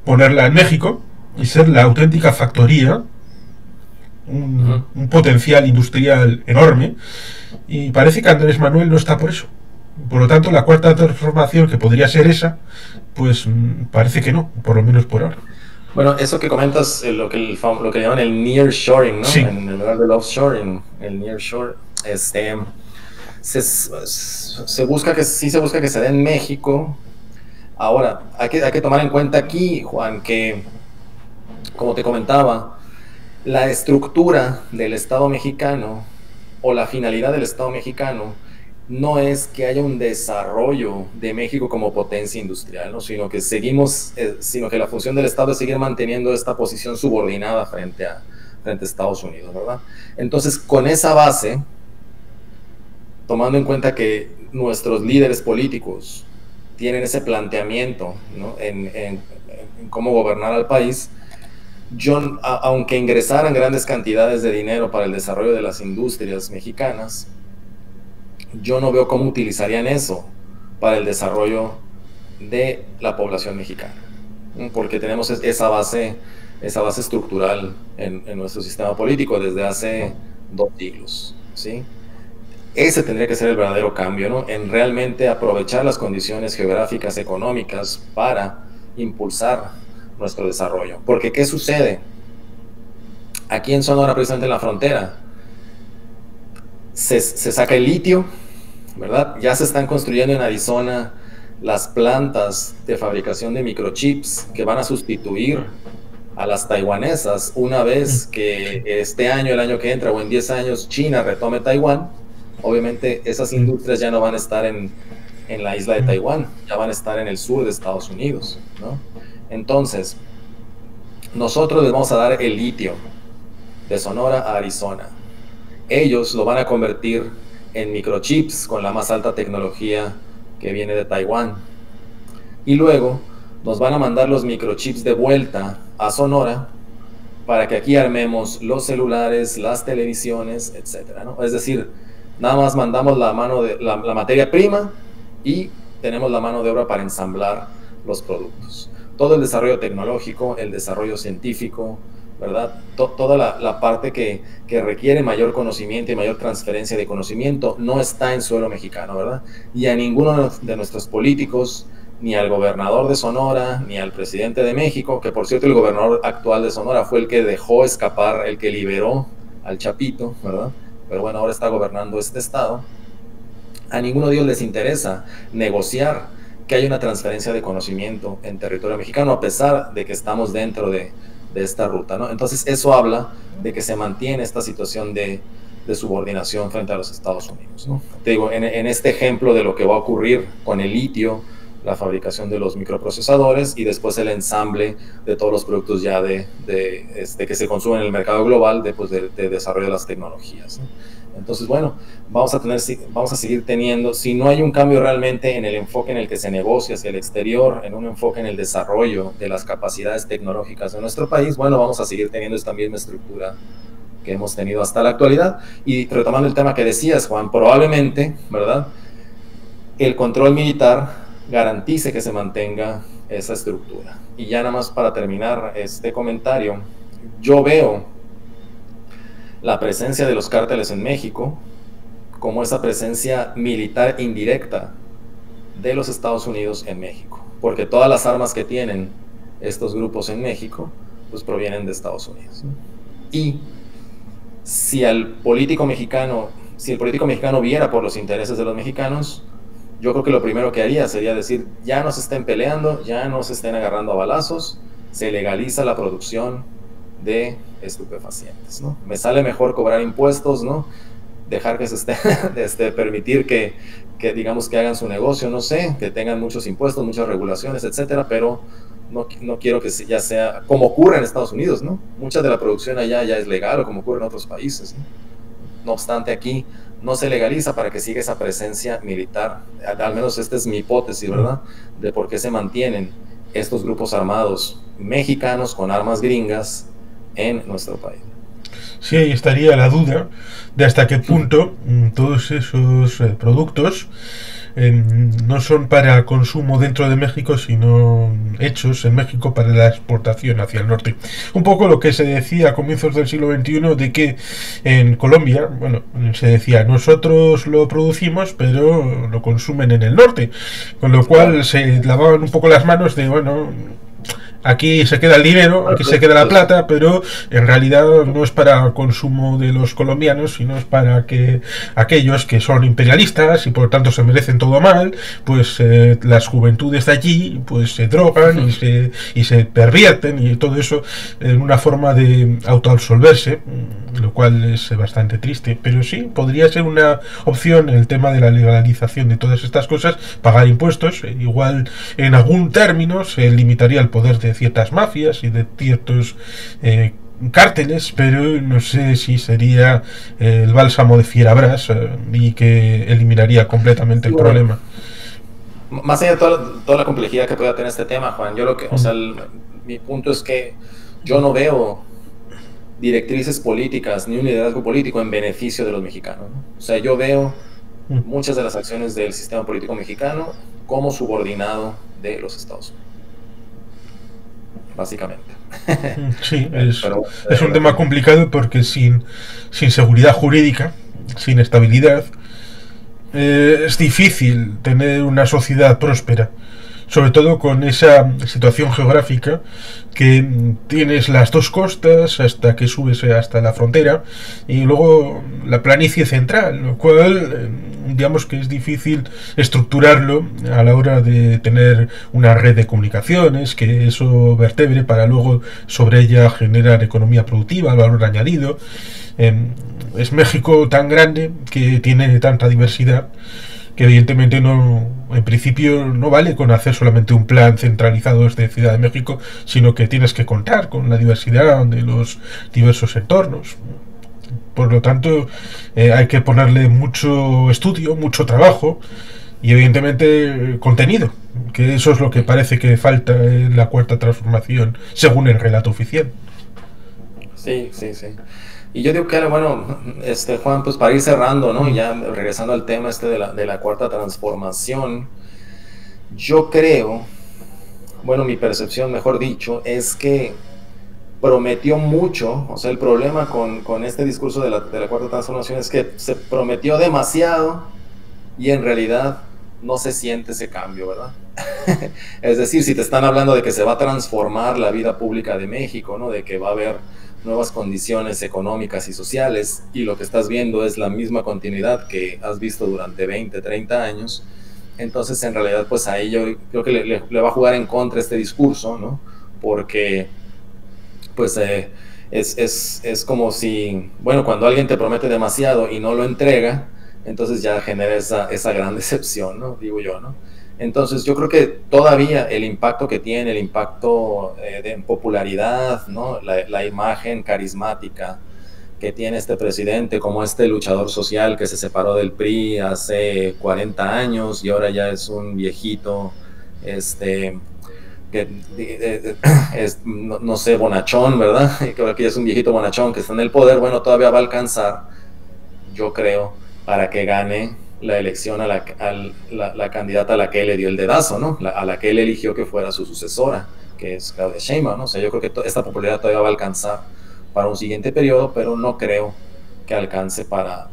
ponerla en México y ser la auténtica factoría, un potencial industrial enorme. Y parece que Andrés Manuel no está por eso. Por lo tanto, la cuarta transformación, que podría ser esa, pues parece que no, por lo menos por ahora. Bueno, eso que comentas, lo que llaman el nearshoring, ¿no? Sí. En lugar del offshoring, el nearshore, se busca que se dé en México. Ahora, hay que tomar en cuenta aquí, Juan, que, como te comentaba, la estructura del Estado mexicano o la finalidad del Estado mexicano no es que haya un desarrollo de México como potencia industrial, ¿no? Sino que la función del Estado es seguir manteniendo esta posición subordinada frente a Estados Unidos, ¿verdad? Entonces, con esa base, tomando en cuenta que nuestros líderes políticos tienen ese planteamiento, ¿no?, en cómo gobernar al país, aunque ingresaran grandes cantidades de dinero para el desarrollo de las industrias mexicanas, yo no veo cómo utilizarían eso para el desarrollo de la población mexicana, porque tenemos esa base estructural en nuestro sistema político desde hace 2 siglos, ¿sí? Ese tendría que ser el verdadero cambio, ¿no? En realmente aprovechar las condiciones geográficas, económicas para impulsar nuestro desarrollo. Porque ¿qué sucede? Aquí en Sonora, precisamente en la frontera, se saca el litio, ¿verdad? Ya se están construyendo en Arizona las plantas de fabricación de microchips que van a sustituir a las taiwanesas una vez que este año, el año que entra o en 10 años China retome Taiwán. Obviamente esas industrias ya no van a estar en la isla de Taiwán, ya van a estar en el sur de Estados Unidos, ¿no? Entonces, nosotros les vamos a dar el litio de Sonora a Arizona. Ellos lo van a convertir en microchips con la más alta tecnología que viene de Taiwán. Y luego nos van a mandar los microchips de vuelta a Sonora para que aquí armemos los celulares, las televisiones, etcétera, ¿no? Es decir, nada más mandamos la materia prima y tenemos la mano de obra para ensamblar los productos. Todo el desarrollo tecnológico, el desarrollo científico, ¿verdad? Toda la parte que requiere mayor conocimiento y mayor transferencia de conocimiento no está en suelo mexicano, ¿verdad? Y a ninguno de nuestros políticos, ni al gobernador de Sonora, ni al presidente de México, que por cierto el gobernador actual de Sonora fue el que dejó escapar, el que liberó al Chapito, ¿verdad? Pero bueno, ahora está gobernando este estado. A ninguno de ellos les interesa negociar que haya una transferencia de conocimiento en territorio mexicano, a pesar de que estamos dentro de esta ruta, ¿no? Entonces eso habla de que se mantiene esta situación de subordinación frente a los Estados Unidos, ¿no? Te digo, en este ejemplo de lo que va a ocurrir con el litio, la fabricación de los microprocesadores y después el ensamble de todos los productos ya que se consumen en el mercado global después de desarrollo de las tecnologías, ¿no? Entonces, bueno, vamos a seguir teniendo, si no hay un cambio realmente en el enfoque en el que se negocia hacia el exterior, en un enfoque en el desarrollo de las capacidades tecnológicas de nuestro país, bueno, vamos a seguir teniendo esta misma estructura que hemos tenido hasta la actualidad. Y retomando el tema que decías, Juan, probablemente, ¿verdad?, el control militar garantice que se mantenga esa estructura. Y ya nada más para terminar este comentario, yo veo la presencia de los cárteles en México como esa presencia militar indirecta de los Estados Unidos en México, porque todas las armas que tienen estos grupos en México pues provienen de Estados Unidos, ¿no? Y si el político mexicano viera por los intereses de los mexicanos, yo creo que lo primero que haría sería decir, ya no se estén peleando, ya no se estén agarrando a balazos, se legaliza la producción de estupefacientes, ¿no? Me sale mejor cobrar impuestos, ¿no? Dejar que se esté, permitir que digamos que hagan su negocio, no sé, que tengan muchos impuestos, muchas regulaciones, etcétera, pero no quiero que ya sea como ocurre en Estados Unidos, ¿no? Mucha de la producción allá ya es legal, o como ocurre en otros países, ¿no? No obstante, aquí no se legaliza para que siga esa presencia militar. Al menos esta es mi hipótesis, ¿verdad?, de por qué se mantienen estos grupos armados mexicanos con armas gringas en nuestro país. Sí, ahí estaría la duda de hasta qué punto todos esos productos no son para consumo dentro de México, sino hechos en México para la exportación hacia el norte. Un poco lo que se decía a comienzos del siglo XXI de que en Colombia, bueno, se decía, nosotros lo producimos, pero lo consumen en el norte, con lo cual se lavaban un poco las manos de, bueno, aquí se queda el dinero, aquí se queda la plata, pero en realidad no es para consumo de los colombianos, sino es para que aquellos que son imperialistas y por tanto se merecen todo mal, pues las juventudes de allí pues se drogan y se pervierten y todo eso en una forma de autoabsolverse, lo cual es bastante triste. Pero sí, podría ser una opción el tema de la legalización de todas estas cosas, pagar impuestos, igual en algún término se limitaría el poder de ciertas mafias y de ciertos cárteles, pero no sé si sería el bálsamo de Fierabras y que eliminaría completamente el problema. Más allá de toda la complejidad que pueda tener este tema, Juan, yo lo que, o sea, mi punto es que yo no veo directrices políticas ni un liderazgo político en beneficio de los mexicanos, ¿no? O sea, yo veo muchas de las acciones del sistema político mexicano como subordinado de los Estados Unidos, básicamente. Sí, es un tema complicado porque sin seguridad jurídica, sin estabilidad, es difícil tener una sociedad próspera. sobre todo con esa situación geográfica que tienes las dos costas hasta que subes hasta la frontera y luego la planicie central, lo cual digamos que es difícil estructurarlo a la hora de tener una red de comunicaciones que eso vertebre para luego sobre ella generar economía productiva, valor añadido. Es México tan grande que tiene tanta diversidad que evidentemente no, en principio no vale con hacer solamente un plan centralizado desde Ciudad de México, sino que tienes que contar con la diversidad de los diversos entornos. Por lo tanto, hay que ponerle mucho estudio, mucho trabajo y evidentemente contenido, que eso es lo que parece que falta en la cuarta transformación, según el relato oficial. Sí, sí, sí. Y yo digo que, bueno, Juan, pues para ir cerrando, ¿no? Y ya regresando al tema de la cuarta transformación, yo creo, bueno, mi percepción, mejor dicho, es que prometió mucho. O sea, el problema con este discurso de la cuarta transformación es que se prometió demasiado y en realidad no se siente ese cambio, ¿verdad? Es decir, si te están hablando de que se va a transformar la vida pública de México, ¿no? De que va a haber nuevas condiciones económicas y sociales, y lo que estás viendo es la misma continuidad que has visto durante 20, 30 años, entonces en realidad pues ahí yo creo que le va a jugar en contra este discurso, ¿no? Porque pues es como si, bueno, cuando alguien te promete demasiado y no lo entrega, entonces ya genera esa gran decepción, ¿no? Digo yo, ¿no? Entonces yo creo que todavía el impacto que tiene, el impacto de popularidad, ¿no? La imagen carismática que tiene este presidente como este luchador social que se separó del PRI hace 40 años y ahora ya es un viejito, que no sé, bonachón, ¿verdad? Que ahora que ya es un viejito bonachón que está en el poder, bueno, todavía va a alcanzar, yo creo, para que gane la elección a la candidata a la que él le dio el dedazo, ¿no? A la que él eligió que fuera su sucesora, que es Claudia Sheinbaum, ¿no? O sea, yo creo que esta popularidad todavía va a alcanzar para un siguiente periodo, pero no creo que alcance para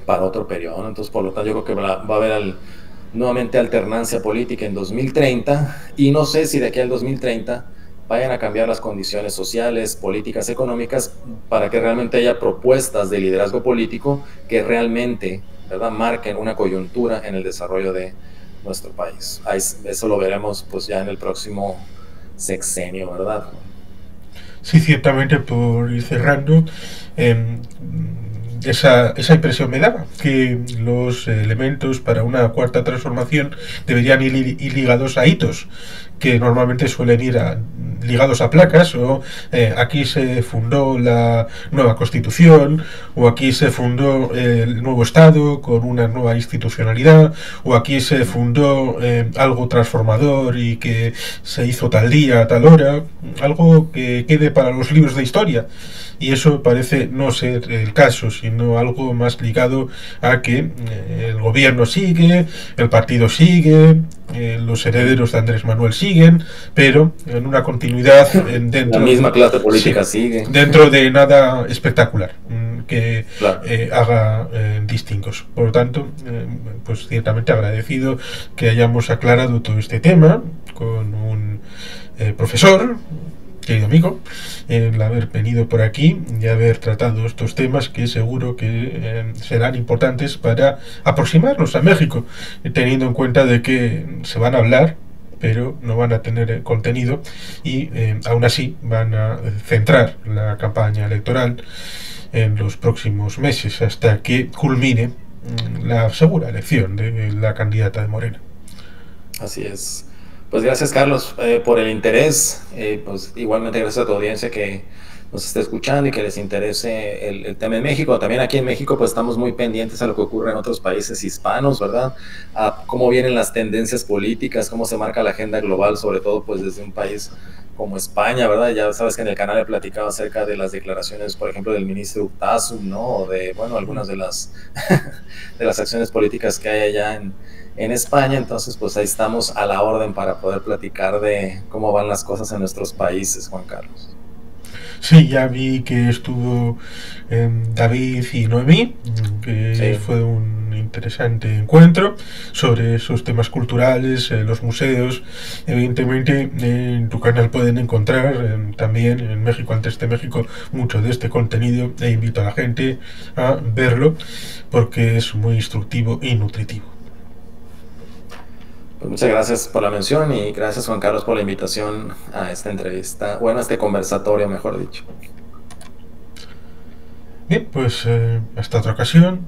otro periodo, ¿no? Entonces, por lo tanto, yo creo que va a haber nuevamente alternancia política en 2030 y no sé si de aquí al 2030 vayan a cambiar las condiciones sociales, políticas, económicas para que realmente haya propuestas de liderazgo político que realmente, ¿verdad?, marquen una coyuntura en el desarrollo de nuestro país. Eso lo veremos pues ya en el próximo sexenio, ¿verdad? Sí, ciertamente, por ir cerrando, esa impresión me daba, que los elementos para una cuarta transformación deberían ir ligados a hitos, que normalmente suelen ir ligados a placas, o aquí se fundó la nueva Constitución, o aquí se fundó el nuevo Estado con una nueva institucionalidad, o aquí se fundó algo transformador y que se hizo tal día, tal hora, algo que quede para los libros de historia. Y eso parece no ser el caso, sino algo más ligado a que el gobierno sigue, el partido sigue, los herederos de Andrés Manuel siguen, pero en una continuidad dentro, la misma clase política sigue. Dentro de nada espectacular que claro. Haga distingos. Por lo tanto, pues ciertamente agradecido que hayamos aclarado todo este tema con un profesor, querido amigo, el haber venido por aquí y haber tratado estos temas que seguro que serán importantes para aproximarnos a México, teniendo en cuenta de que se van a hablar pero no van a tener contenido y aún así van a centrar la campaña electoral en los próximos meses hasta que culmine la segura elección de la candidata de Morena. Así es. Pues gracias, Carlos, por el interés. Pues igualmente gracias a tu audiencia que nos esté escuchando y que les interese el tema de México. También aquí en México pues estamos muy pendientes a lo que ocurre en otros países hispanos, ¿verdad? A cómo vienen las tendencias políticas, cómo se marca la agenda global, sobre todo pues desde un país como España, ¿verdad? Ya sabes que en el canal he platicado acerca de las declaraciones, por ejemplo, del ministro Urtasun, ¿no? O de, bueno, algunas de las acciones políticas que hay allá en España. Entonces pues ahí estamos a la orden para poder platicar de cómo van las cosas en nuestros países, Juan Carlos. Sí, ya vi que estuvo David y Noemí, que Sí. fue un interesante encuentro sobre esos temas culturales, los museos. Evidentemente, en tu canal pueden encontrar también en México, antes de México, mucho de este contenido e invito a la gente a verlo porque es muy instructivo y nutritivo. Pues muchas gracias por la mención y gracias Juan Carlos por la invitación a esta entrevista, bueno, a este conversatorio, mejor dicho. Bien, pues hasta otra ocasión.